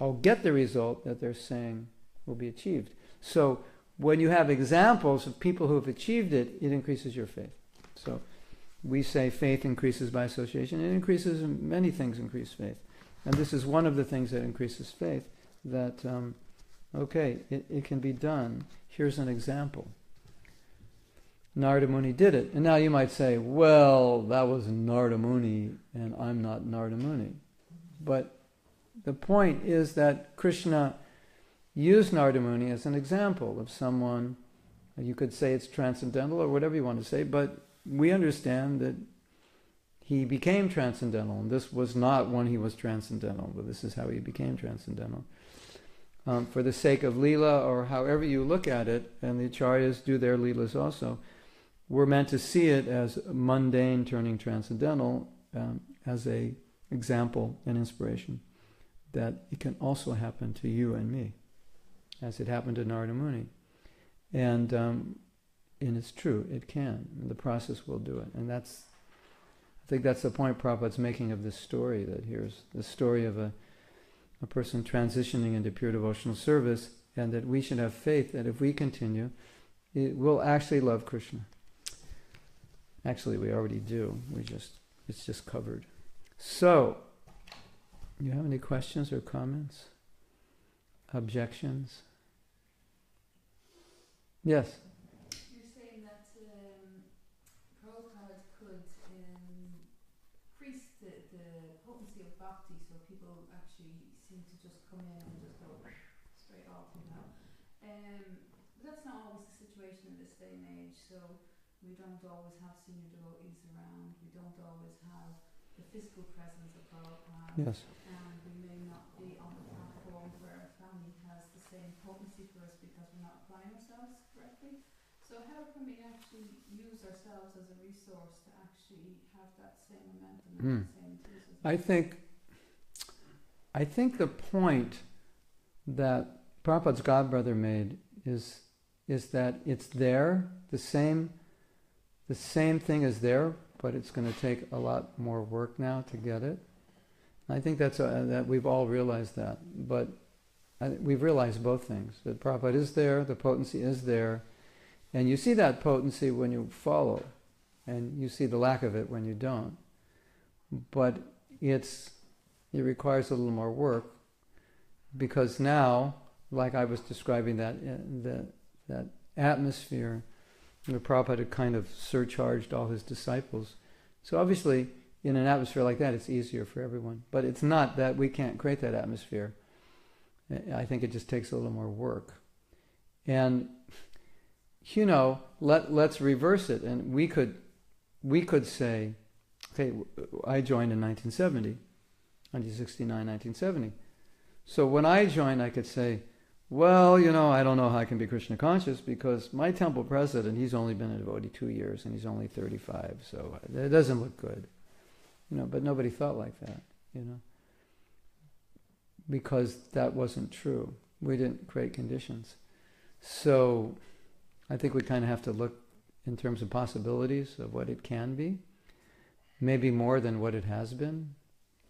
I'll get the result that they're saying will be achieved. So when you have examples of people who have achieved it, it increases your faith. So we say faith increases by association. It increases, many things increase faith. And this is one of the things that increases faith, that, it can be done. Here's an example. Narada Muni did it. And now you might say, well, that was Narada Muni, and I'm not Narada Muni. But the point is that Krishna used Narada Muni as an example of someone, you could say it's transcendental or whatever you want to say, but we understand that he became transcendental, and this was not when he was transcendental, but this is how he became transcendental. For the sake of Leela, or however you look at it, and the acharyas do their Leelas also, we're meant to see it as mundane turning transcendental, as a example and inspiration, that it can also happen to you and me, as it happened to Narada Muni. And it's true, it can. The process will do it. And I think that's the point Prabhupada's making of this story, that here's the story of a person transitioning into pure devotional service, and that we should have faith that if we continue, we'll actually love Krishna. Actually, we already do. It's just covered. So, you have any questions or comments? Objections? Yes? You're saying that Prabhupada could increase the potency of bhakti, so people actually seem to just come in and just go straight off, But that's not always the situation in this day and age, so we don't always have senior devotees around, we don't always have the physical presence of Prabhupada, Yes. and we may not be on the platform where a family has the same potency for us because we're not applying ourselves correctly. So how can we actually use ourselves as a resource to actually have that same momentum and the same enthusiasm? I think the point that Prabhupada's godbrother made is that it's there, the same thing is there, but it's going to take a lot more work now to get it. I think that we've all realized that, but we've realized both things, that Prabhupada is there, the potency is there, and you see that potency when you follow, and you see the lack of it when you don't. But it requires a little more work, because now, like I was describing that atmosphere, where Prabhupada had kind of surcharged all his disciples. So obviously, in an atmosphere like that, it's easier for everyone. But it's not that we can't create that atmosphere. I think it just takes a little more work. And, let's reverse it. And we could say, okay, I joined in 1970, 1969, 1970. So when I joined, I could say, well, I don't know how I can be Krishna conscious because my temple president, he's only been a devotee 2 years and he's only 35, so it doesn't look good. But nobody thought like that, because that wasn't true. We didn't create conditions. So I think we kind of have to look in terms of possibilities of what it can be, maybe more than what it has been.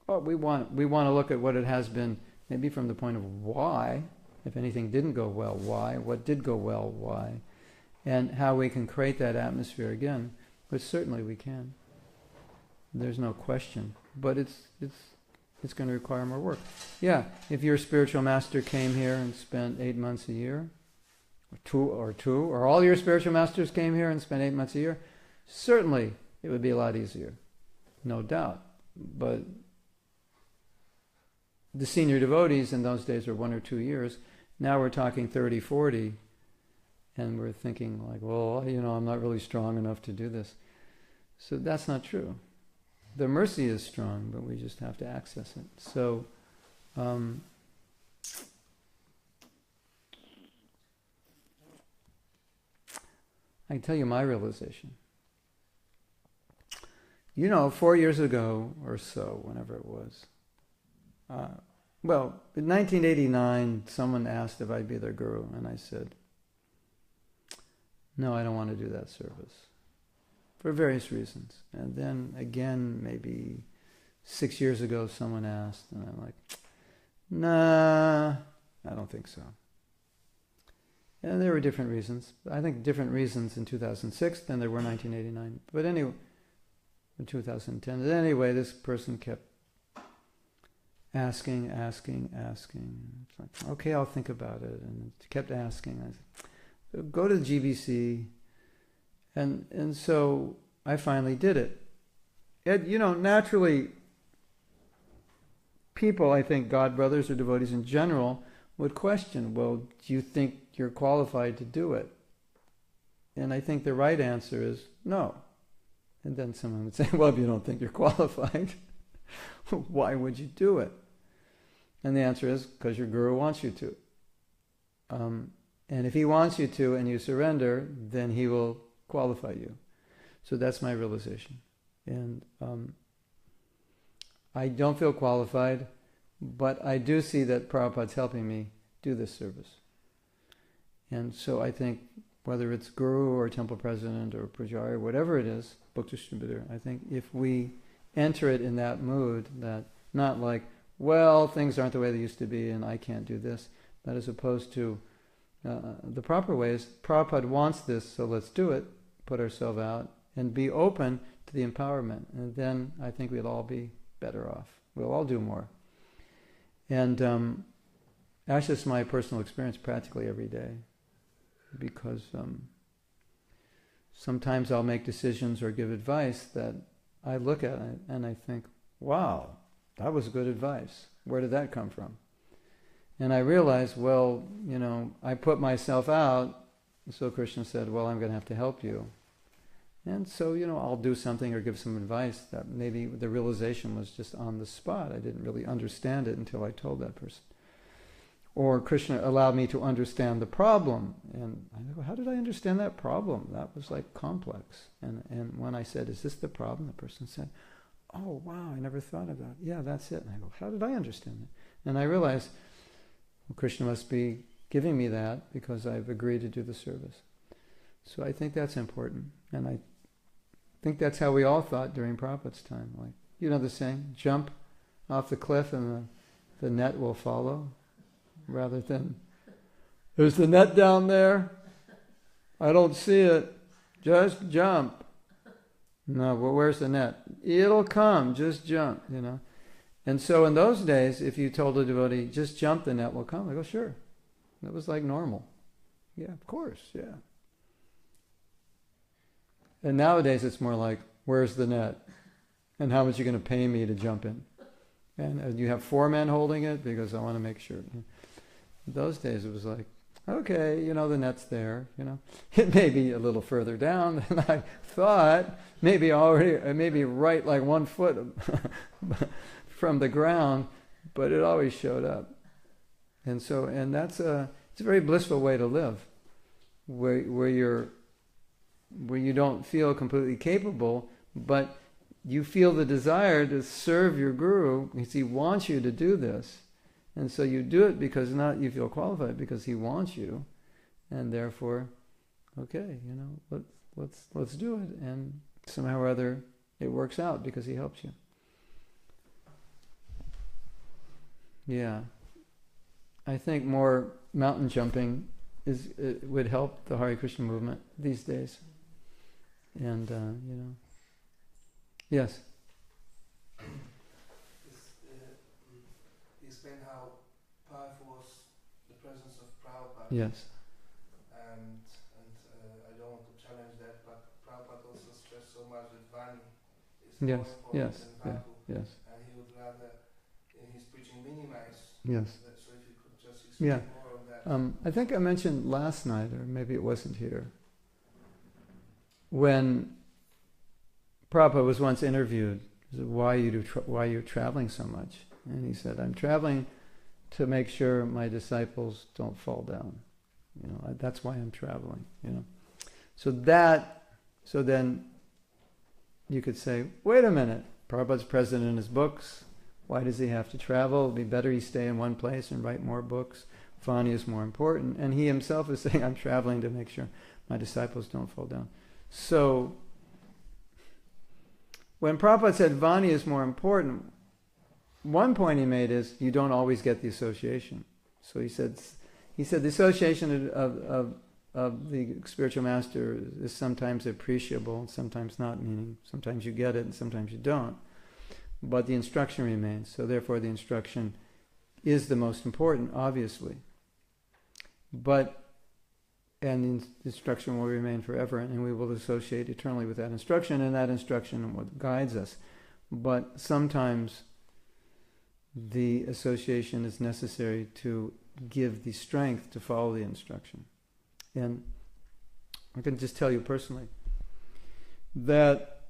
But we want to look at what it has been, maybe from the point of why. If anything didn't go well, why? What did go well, why? And how we can create that atmosphere again, which certainly we can. There's no question. But it's going to require more work. Yeah, if your spiritual master came here and spent 8 months a year, or all your spiritual masters came here and spent 8 months a year, certainly it would be a lot easier. No doubt. But the senior devotees in those days were 1 or 2 years. Now we're talking 30, 40, and we're thinking like, well, I'm not really strong enough to do this. So that's not true. The mercy is strong, but we just have to access it. So I can tell you my realization. 4 years ago or so, whenever it was, in 1989, someone asked if I'd be their guru, and I said, no, I don't want to do that service, for various reasons. And then again, maybe 6 years ago, someone asked, and I'm like, nah, I don't think so. And there were different reasons. I think different reasons in 2006 than there were in 1989. But anyway, in 2010. But anyway, this person kept asking. It's like, okay, I'll think about it. And it kept asking. I said, go to the GBC. And so I finally did it. Naturally, people, I think, God brothers or devotees in general, would question, well, do you think you're qualified to do it? And I think the right answer is no. And then someone would say, well, if you don't think you're qualified, why would you do it? And the answer is, because your guru wants you to. And if he wants you to and you surrender, then he will qualify you. So that's my realization. And I don't feel qualified, but I do see that Prabhupada's helping me do this service. And so I think whether it's guru or temple president or pujari, or whatever it is, book distributor, I think if we enter it in that mood, that not like, well, things aren't the way they used to be and I can't do this, but as opposed to the proper ways, Prabhupada wants this, so let's do it, put ourselves out, and be open to the empowerment. And then I think we'll all be better off. We'll all do more. And that's just my personal experience practically every day. Because sometimes I'll make decisions or give advice that I look at and I think, wow, that was good advice. Where did that come from? And I realize, well, I put myself out, so Krishna said, well, I'm going to have to help you. And so, I'll do something or give some advice that maybe the realization was just on the spot. I didn't really understand it until I told that person. Or Krishna allowed me to understand the problem. And I go, how did I understand that problem? That was like complex. And when I said, is this the problem? The person said, oh, wow, I never thought of that. Yeah, that's it. And I go, how did I understand it? And I realized, well, Krishna must be giving me that because I've agreed to do the service. So I think that's important. And I think that's how we all thought during Prabhupada's time. Like, the saying, jump off the cliff and the net will follow. Rather than, there's the net down there, I don't see it, just jump. No, well, where's the net? It'll come, just jump, And so in those days, if you told a devotee, just jump, the net will come, they go, sure. That was like normal. Yeah, of course, yeah. And nowadays it's more like, where's the net? And how much are you going to pay me to jump in? And you have 4 men holding it because I want to make sure. Those days it was like, okay, the net's there, It may be a little further down than I thought, maybe right like 1 foot from the ground, but it always showed up. And that's it's a very blissful way to live, where you don't feel completely capable, but you feel the desire to serve your guru because he wants you to do this. And so you do it because not you feel qualified, because he wants you, and therefore, okay, let's do it, and somehow or other it works out because he helps you. Yeah, I think more mountain jumping would help the Hare Krishna movement these days, and yes. How powerful was the presence of Prabhupada. Yes. And I don't want to challenge that, but Prabhupada also stressed so much that Vani is more important than Bhakti. Yes. And he would rather, in his preaching, minimize. Yes. That. So if you could just explain more on that. I think I mentioned last night, or maybe it wasn't here, when Prabhupada was once interviewed, he said, why are you traveling so much? And he said, I'm traveling to make sure my disciples don't fall down. That's why I'm traveling. So then you could say, wait a minute, Prabhupada's present in his books. Why does he have to travel? It'd be better he stay in one place and write more books. Vani is more important. And he himself is saying, I'm traveling to make sure my disciples don't fall down. So when Prabhupada said Vani is more important, one point he made is you don't always get the association. So he said the association of the spiritual master is sometimes appreciable and sometimes not, meaning sometimes you get it and sometimes you don't. But the instruction remains. So therefore the instruction is the most important, obviously. And the instruction will remain forever, and we will associate eternally with that instruction, and that instruction is what guides us. But sometimes the association is necessary to give the strength to follow the instruction. And I can just tell you personally that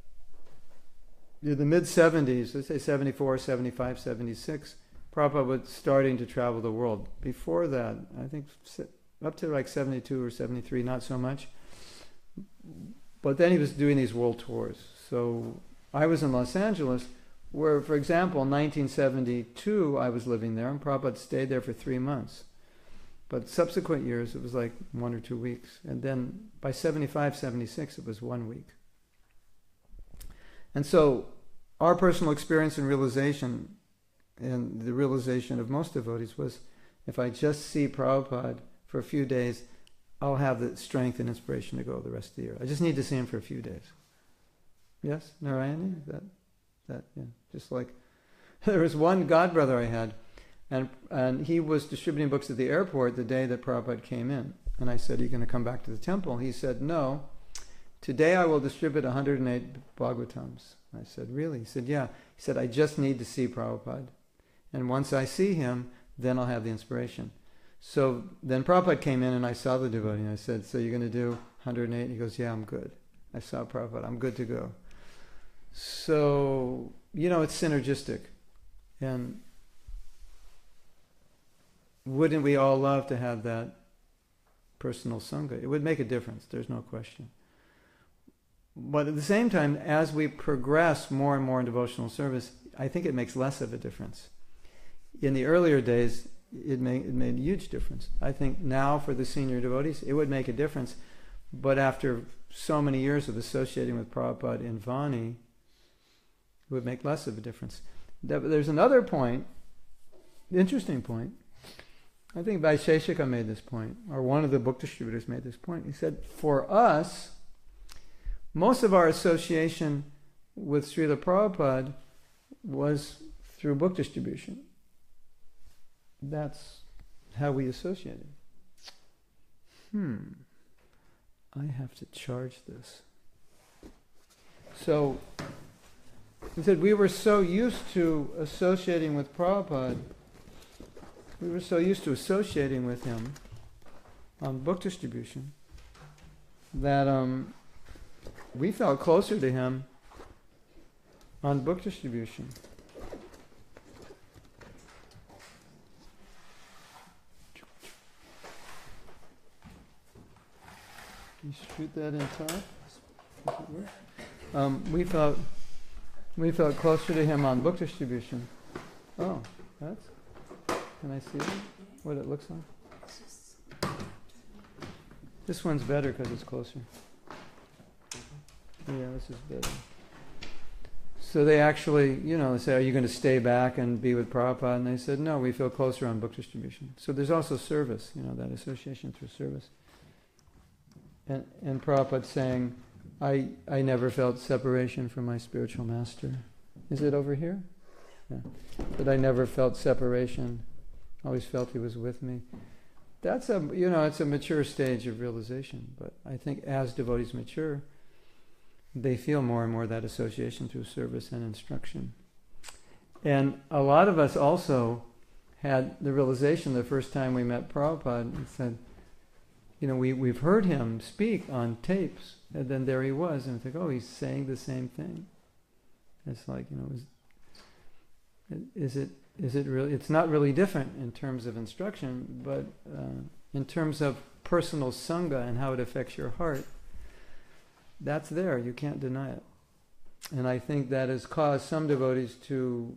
in the mid-70s, let's say 74, 75, 76, Prabhupada was starting to travel the world. Before that, I think up to like 72 or 73, not so much. But then he was doing these world tours. So I was in Los Angeles, where, for example, in 1972, I was living there, and Prabhupada stayed there for 3 months. But subsequent years, it was like 1 or 2 weeks. And then by 75, 76, it was 1 week. And so our personal experience and realization, and the realization of most devotees, was if I just see Prabhupada for a few days, I'll have the strength and inspiration to go the rest of the year. I just need to see him for a few days. Yes, Narayani? That yeah. Just like there was one godbrother I had, and he was distributing books at the airport the day that Prabhupada came in. And I said, are you going to come back to the temple? He said, no. Today I will distribute 108 Bhagavatams. I said, really? He said, yeah. He said, I just need to see Prabhupada. And once I see him, then I'll have the inspiration. So then Prabhupada came in and I saw the devotee and I said, so you're going to do 108? He goes, yeah, I'm good. I saw Prabhupada. I'm good to go. So, it's synergistic. And wouldn't we all love to have that personal Sangha? It would make a difference, there's no question. But at the same time, as we progress more and more in devotional service, I think it makes less of a difference. In the earlier days, it made a huge difference. I think now for the senior devotees, it would make a difference. But after so many years of associating with Prabhupada in Vani, it would make less of a difference. There's another point, interesting point. I think Vaisheshika made this point, or one of the book distributors made this point. He said, for us, most of our association with Srila Prabhupada was through book distribution. That's how we associated. I have to charge this. So, he said, we were so used to associating with Prabhupada, we were so used to associating with him on book distribution, that we felt closer to him on book distribution. You shoot that in top. We felt closer to him on book distribution. Oh, can I see what it looks like? This one's better because it's closer. Yeah, this is better. So they actually, they say, are you going to stay back and be with Prabhupada? And they said, no, we feel closer on book distribution. So there's also service, that association through service. And Prabhupada saying, I never felt separation from my spiritual master. Is it over here? Yeah. But I never felt separation. Always felt he was with me. That's it's a mature stage of realization. But I think as devotees mature, they feel more and more that association through service and instruction. And a lot of us also had the realization the first time we met Prabhupada and said, we've heard him speak on tapes, and then there he was, and it's like, oh, he's saying the same thing. It's like, is it is it really? It's not really different in terms of instruction, but in terms of personal sangha and how it affects your heart, that's there. You can't deny it. And I think that has caused some devotees to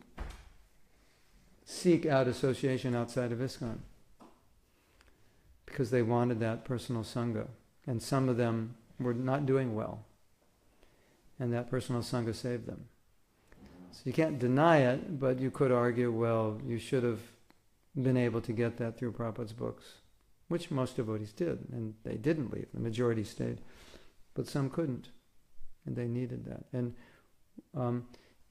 seek out association outside of ISKCON because they wanted that personal sangha. And some of them were not doing well. And that personal sangha saved them. So you can't deny it, but you could argue, well, you should have been able to get that through Prabhupada's books, which most devotees did, and they didn't leave. The majority stayed. But some couldn't, and they needed that. And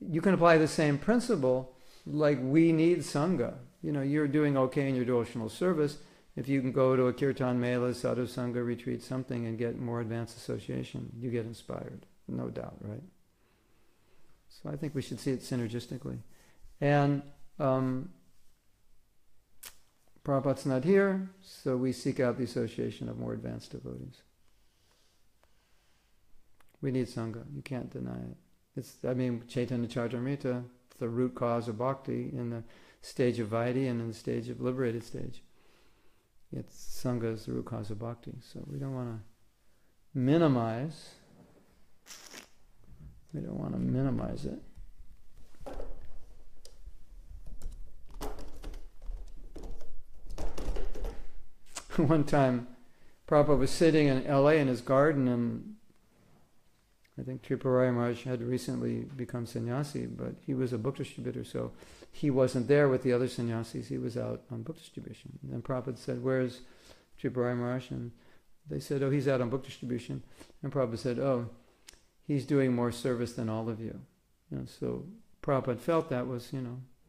you can apply the same principle, like we need Sangha. You know, you're doing okay in your devotional service. If you can go to a Kirtan Mela, Sadhu Sangha retreat, something, and get more advanced association, you get inspired, no doubt, right? So I think we should see it synergistically. And Prabhupada's not here, so we seek out the association of more advanced devotees. We need Sangha, you can't deny it. Chaitanya Charitamrita, the root cause of bhakti in the stage of Vaidhi and in the stage of liberated stage. Sangha is the root cause of bhakti, so we don't want to minimize. We don't want to minimize it. One time, Prabhupada was sitting in LA in his garden, and I think Tripurari Maharaj had recently become sannyasi, but he was a book distributor, so he wasn't there with the other sannyasis. He was out on book distribution. And then Prabhupada said, "Where's Tripurari Maharaj?" And they said, "Oh, he's out on book distribution." And Prabhupada said, "Oh, he's doing more service than all of you." So Prabhupada felt that was,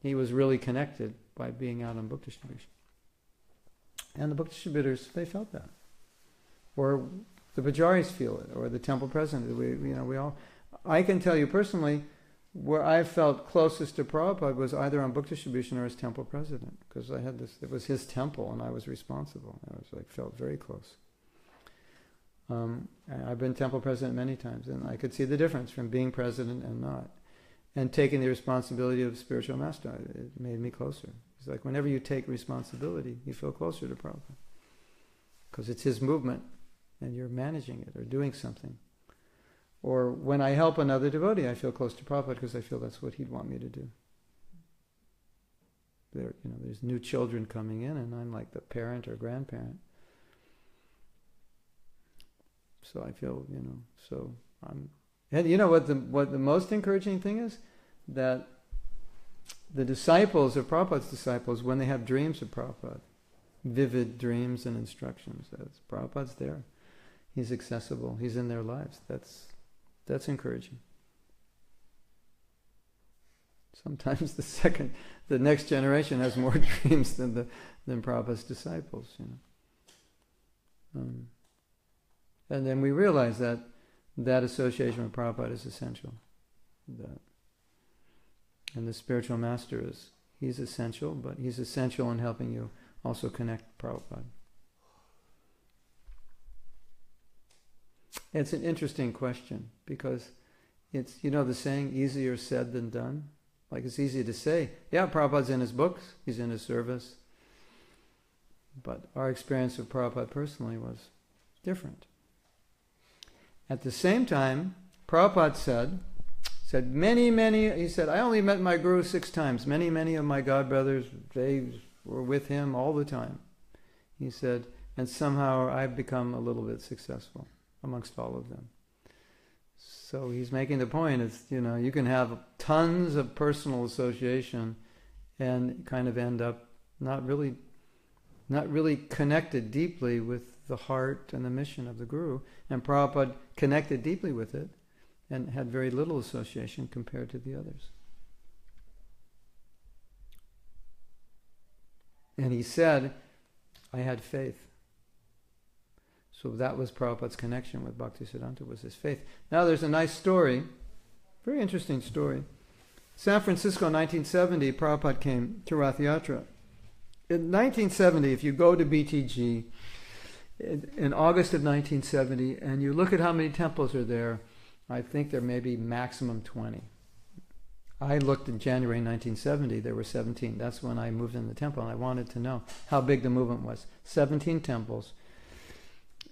he was really connected by being out on book distribution. And the book distributors, they felt that. Or the Pujaris feel it, or the temple president. We all. I can tell you personally, where I felt closest to Prabhupada was either on book distribution or as temple president, because I had this. It was his temple, and I was responsible. I was felt very close. I've been temple president many times, and I could see the difference from being president and not, and taking the responsibility of spiritual master. It made me closer. It's like whenever you take responsibility, you feel closer to Prabhupada, because it's his movement. And you're managing it or doing something. Or when I help another devotee, I feel close to Prabhupada because I feel that's what he'd want me to do. There's new children coming in, and I'm like the parent or grandparent. So I feel, so I'm. And you know what the most encouraging thing is? That the disciples of Prabhupada's disciples, when they have dreams of Prabhupada, vivid dreams and instructions, Prabhupada's there. He's accessible. He's in their lives. That's encouraging. Sometimes the next generation has more dreams than Prabhupada's disciples. And then we realize that association with Prabhupada is essential. And the spiritual master he's essential, but he's essential in helping you also connect Prabhupada. It's an interesting question because it's, the saying, easier said than done. Like it's easy to say, yeah, Prabhupada's in his books, he's in his service. But our experience of Prabhupada personally was different. At the same time, Prabhupada said he said, I only met my Guru 6 times. Many of my godbrothers, they were with him all the time. He said, and somehow I've become a little bit successful amongst all of them. So he's making the point, you can have tons of personal association and kind of end up not really connected deeply with the heart and the mission of the Guru. And Prabhupada connected deeply with it and had very little association compared to the others. And he said, I had faith. So that was Prabhupada's connection with Bhaktisiddhanta, was his faith. Now there's a nice story, very interesting story. San Francisco, 1970, Prabhupada came to Rath Yatra. In 1970, if you go to BTG, in August of 1970, and you look at how many temples are there, I think there may be maximum 20. I looked in January 1970, there were 17. That's when I moved in the temple, and I wanted to know how big the movement was. 17 temples.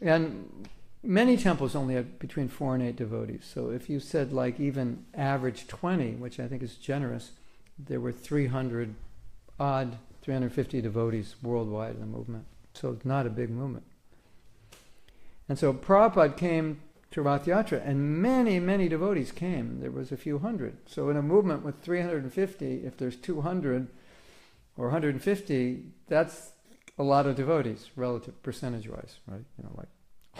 And many temples only had between 4 and 8 devotees. So if you said like even average 20, which I think is generous, there were 300 odd, 350 devotees worldwide in the movement. So it's not a big movement. And so Prabhupada came to Rath Yatra, and many, many devotees came. There was a few hundred. So in a movement with 350, if there's 200 or 150, that's a lot of devotees, relative, percentage-wise, right? You know, like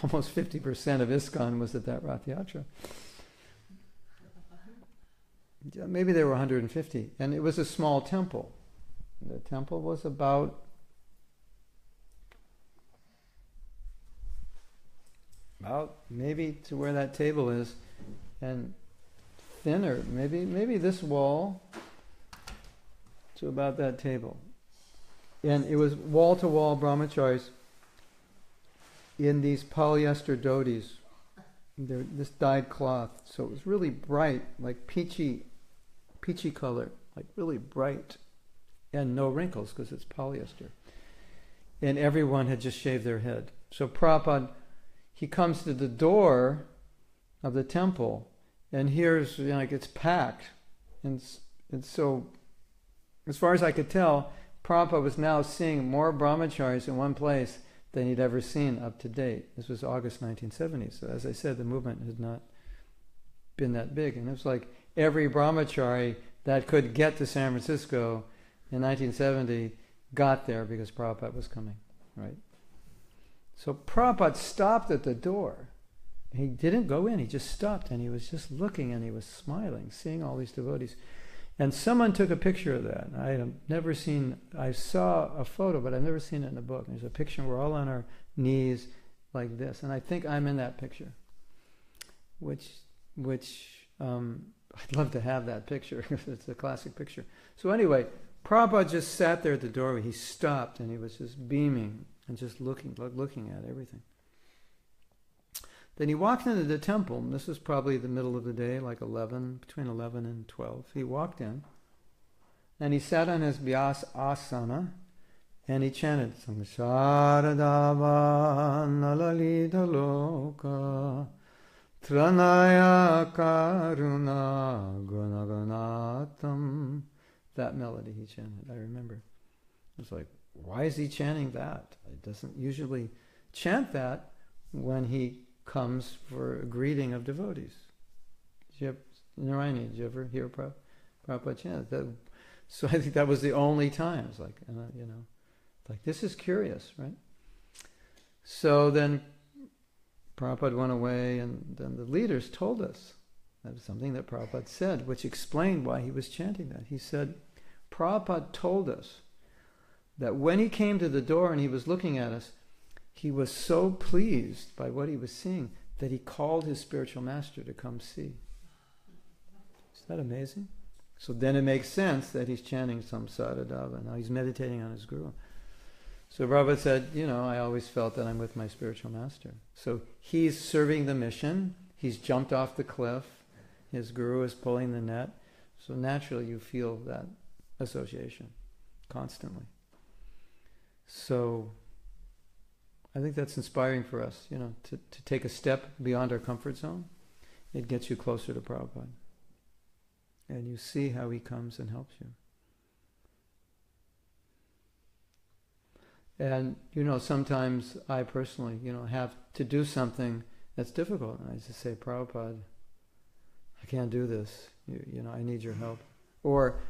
almost 50% of ISKCON was at that Rath Yatra. Yeah, maybe there were 150, and it was a small temple. The temple was about maybe to where that table is, and thinner, maybe this wall to about that table. And it was wall-to-wall brahmacharis in these polyester dhotis, this dyed cloth. So it was really bright, like peachy color, like really bright, and no wrinkles because it's polyester. And everyone had just shaved their head. So Prabhupada, he comes to the door of the temple, and here's, you know, like it's packed. And so, as far as I could tell, Prabhupada was now seeing more brahmacharis in one place than he'd ever seen up to date. This was August 1970. So as I said, the movement had not been that big. And it was like every brahmachari that could get to San Francisco in 1970 got there because Prabhupada was coming, right? So Prabhupada stopped at the door. He didn't go in, he just stopped, and he was just looking, and he was smiling, seeing all these devotees. And someone took a picture of that. I have never seen, I saw a photo, but I've never seen it in a book. There's a picture, we're all on our knees like this, and I think I'm in that picture, which I'd love to have that picture. It's a classic picture. So anyway, Prabhupada just sat there at the doorway. He stopped, and he was just beaming and just looking at everything. Then he walked into the temple, and this was probably the middle of the day, like between 11 and 12. He walked in, and he sat on his asana, and he chanted, Samsaradava nalalita loka tranaya karuna gunaganatam. That melody he chanted, I remember. It was like, why is he chanting that? He doesn't usually chant when he comes for a greeting of devotees. Narayani, did you ever hear Prabhupada chant that? So I think that was the only time. It's like, like this is curious, right? So then Prabhupada went away, and then the leaders told us that was something that Prabhupada said, which explained why he was chanting that. He said, Prabhupada told us that when he came to the door and he was looking at us, he was so pleased by what he was seeing that he called his spiritual master to come see. Is that amazing? So then it makes sense that he's chanting Samsaradava. Now he's meditating on his guru. So Prabhupada said, I always felt that I'm with my spiritual master. So he's serving the mission. He's jumped off the cliff. His guru is pulling the net. So naturally you feel that association constantly. So I think that's inspiring for us, to take a step beyond our comfort zone. It gets you closer to Prabhupada. And you see how he comes and helps you. And, sometimes I personally, have to do something that's difficult. And I just say, Prabhupada, I can't do this. I need your help. Or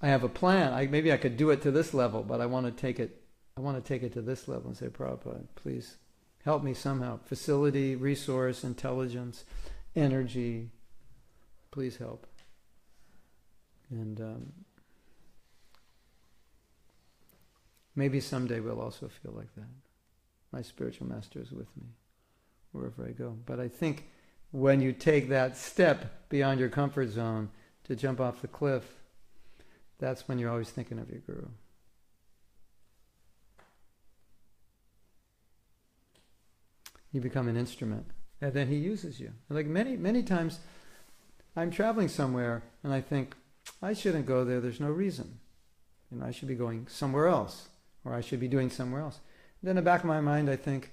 I have a plan. Maybe I could do it to this level, but I want to take it to this level and say, Prabhupada, please help me somehow. Facility, resource, intelligence, energy, please help. And maybe someday we'll also feel like that. My spiritual master is with me wherever I go. But I think when you take that step beyond your comfort zone to jump off the cliff, that's when you're always thinking of your guru. You become an instrument, and then he uses you. Like many times, I'm traveling somewhere, and I think, I shouldn't go there, there's no reason. I should be going somewhere else, or I should be doing somewhere else. Then in the back of my mind I think,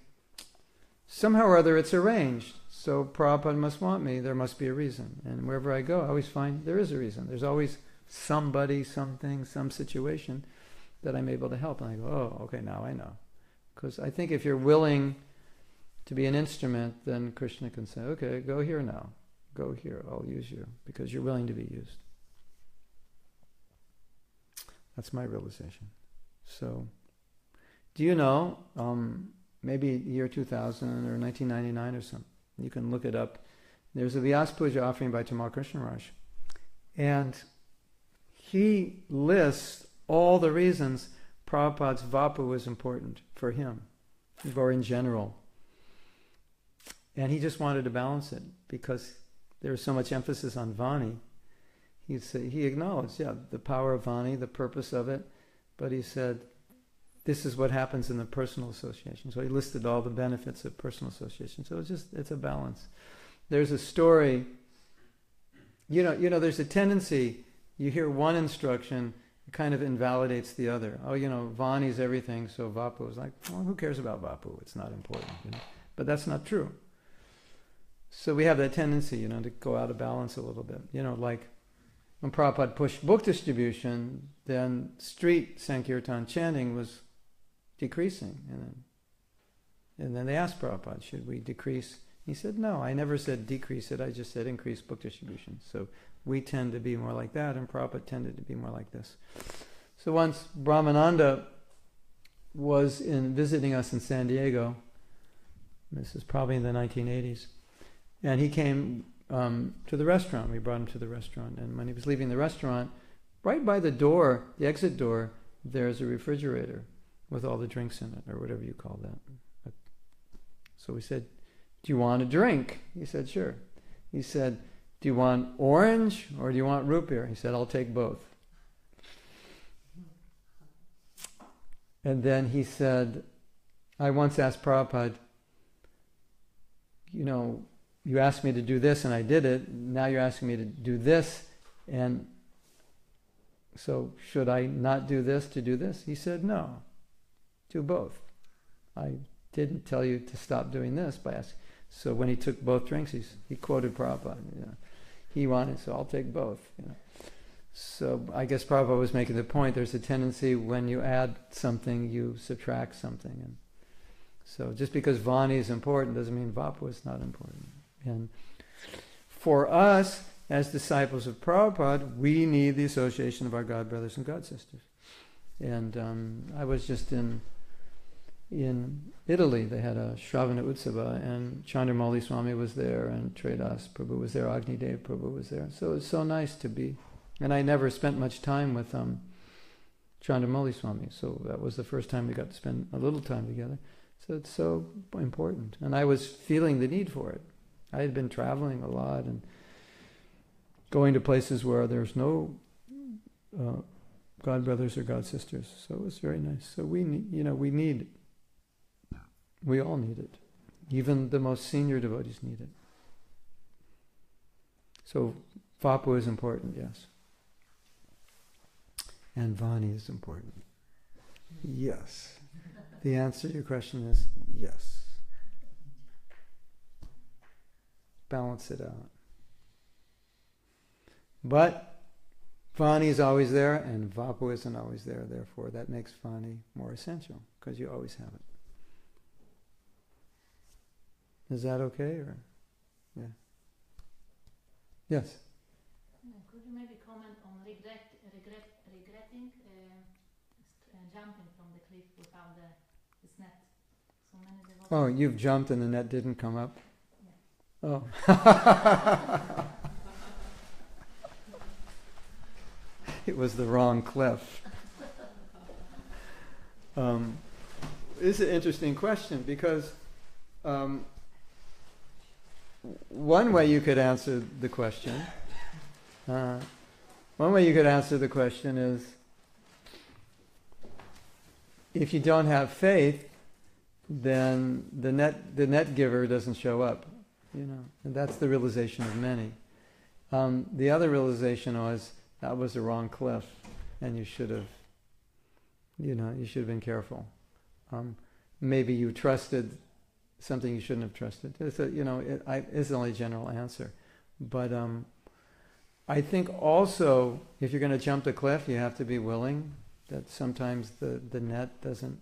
somehow or other it's arranged, so Prabhupada must want me, there must be a reason. And wherever I go, I always find there is a reason. There's always somebody, something, some situation that I'm able to help. And I go, oh, okay, now I know. Because I think if you're willing to be an instrument, then Krishna can say, okay, go here now. Go here, I'll use you, because you're willing to be used. That's my realization. So, do you know, maybe year 2000 or 1999 or something, you can look it up. There's a Vyas Puja offering by Tamal Krishna Raj. And he lists all the reasons Prabhupada's Vapu was important for him, or in general. And he just wanted to balance it, because there was so much emphasis on Vani. He acknowledged, the power of Vani, the purpose of it, but he said, this is what happens in the personal association. So he listed all the benefits of personal association. So it's a balance. There's a story, there's a tendency, you hear one instruction, it kind of invalidates the other. Oh, Vani's everything, so Vapu is like, well, who cares about Vapu? It's not important. But that's not true. So we have that tendency, to go out of balance a little bit. Like when Prabhupada pushed book distribution, then street Sankirtan chanting was decreasing. And then they asked Prabhupada, should we decrease? He said, no, I never said decrease it, I just said increase book distribution. So we tend to be more like that, and Prabhupada tended to be more like this. So once Brahmananda was visiting us in San Diego, this is probably in the 1980s, and he came to the restaurant. We brought him to the restaurant, and when he was leaving the restaurant, right by the door, the exit door, there's a refrigerator with all the drinks in it, or whatever you call that. So we said, do you want a drink? He said, sure. He said, do you want orange or do you want root beer? He said, I'll take both. And then he said, I once asked Prabhupada, you asked me to do this and I did it. Now you're asking me to do this, and so should I not do this to do this? He said, no, do both. I didn't tell you to stop doing this by asking. So when he took both drinks, he quoted Prabhupada. He wanted, so I'll take both. So I guess Prabhupada was making the point, there's a tendency when you add something, you subtract something. And so just because Vani is important doesn't mean Vapu is not important. And for us, as disciples of Prabhupada, we need the association of our God brothers and God sisters. And I was just in Italy. They had a Shravana Utsava, and Chandramauli Swami was there, and Tredas Prabhu was there, Agnidev Prabhu was there. So it was so nice to be. And I never spent much time with Chandramauli Swami, so that was the first time we got to spend a little time together. So it's so important. And I was feeling the need for it. I had been traveling a lot and going to places where there's no God brothers or God sisters. So it was very nice. So we need we all need it. Even the most senior devotees need it. So Vapu is important, yes. And Vani is important. Yes. The answer to your question is yes. Balance it out. But Vani is always there and Vapu isn't always there. Therefore, that makes Vani more essential because you always have it. Is that okay? Or yeah. Yes. Could you maybe comment on regretting jumping from the cliff without this net? So many devotees. Oh, you've jumped and the net didn't come up? Yeah. Oh. It was the wrong cliff. This is an interesting question because one way you could answer the question is if you don't have faith, then the net giver doesn't show up, and that's the realization of many. The other realization was that was the wrong cliff, and you should have been careful. Maybe you trusted something you shouldn't have trusted. It's only a general answer. But I think also, if you're going to jump the cliff, you have to be willing that sometimes the net doesn't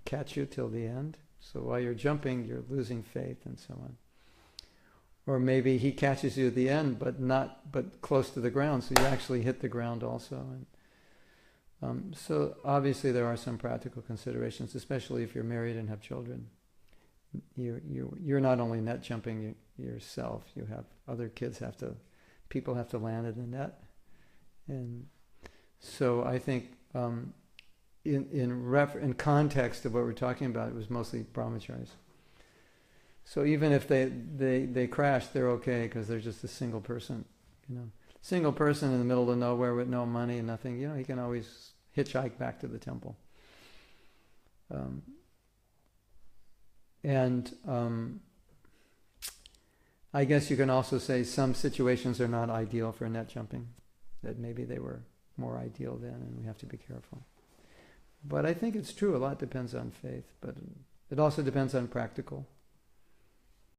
catch you till the end. So while you're jumping, you're losing faith and so on. Or maybe he catches you at the end, but close to the ground, so you actually hit the ground also. And so obviously there are some practical considerations, especially if you're married and have children. You're not only net jumping yourself. You have other people have to land in the net, and so I think in context of what we're talking about, it was mostly brahmacharis. So even if they crash, they're okay because they're just a single person. Single person in the middle of nowhere with no money and nothing. He can always hitchhike back to the temple. I guess you can also say some situations are not ideal for net jumping, that maybe they were more ideal then, and we have to be careful. But I think it's true, a lot depends on faith, but it also depends on practical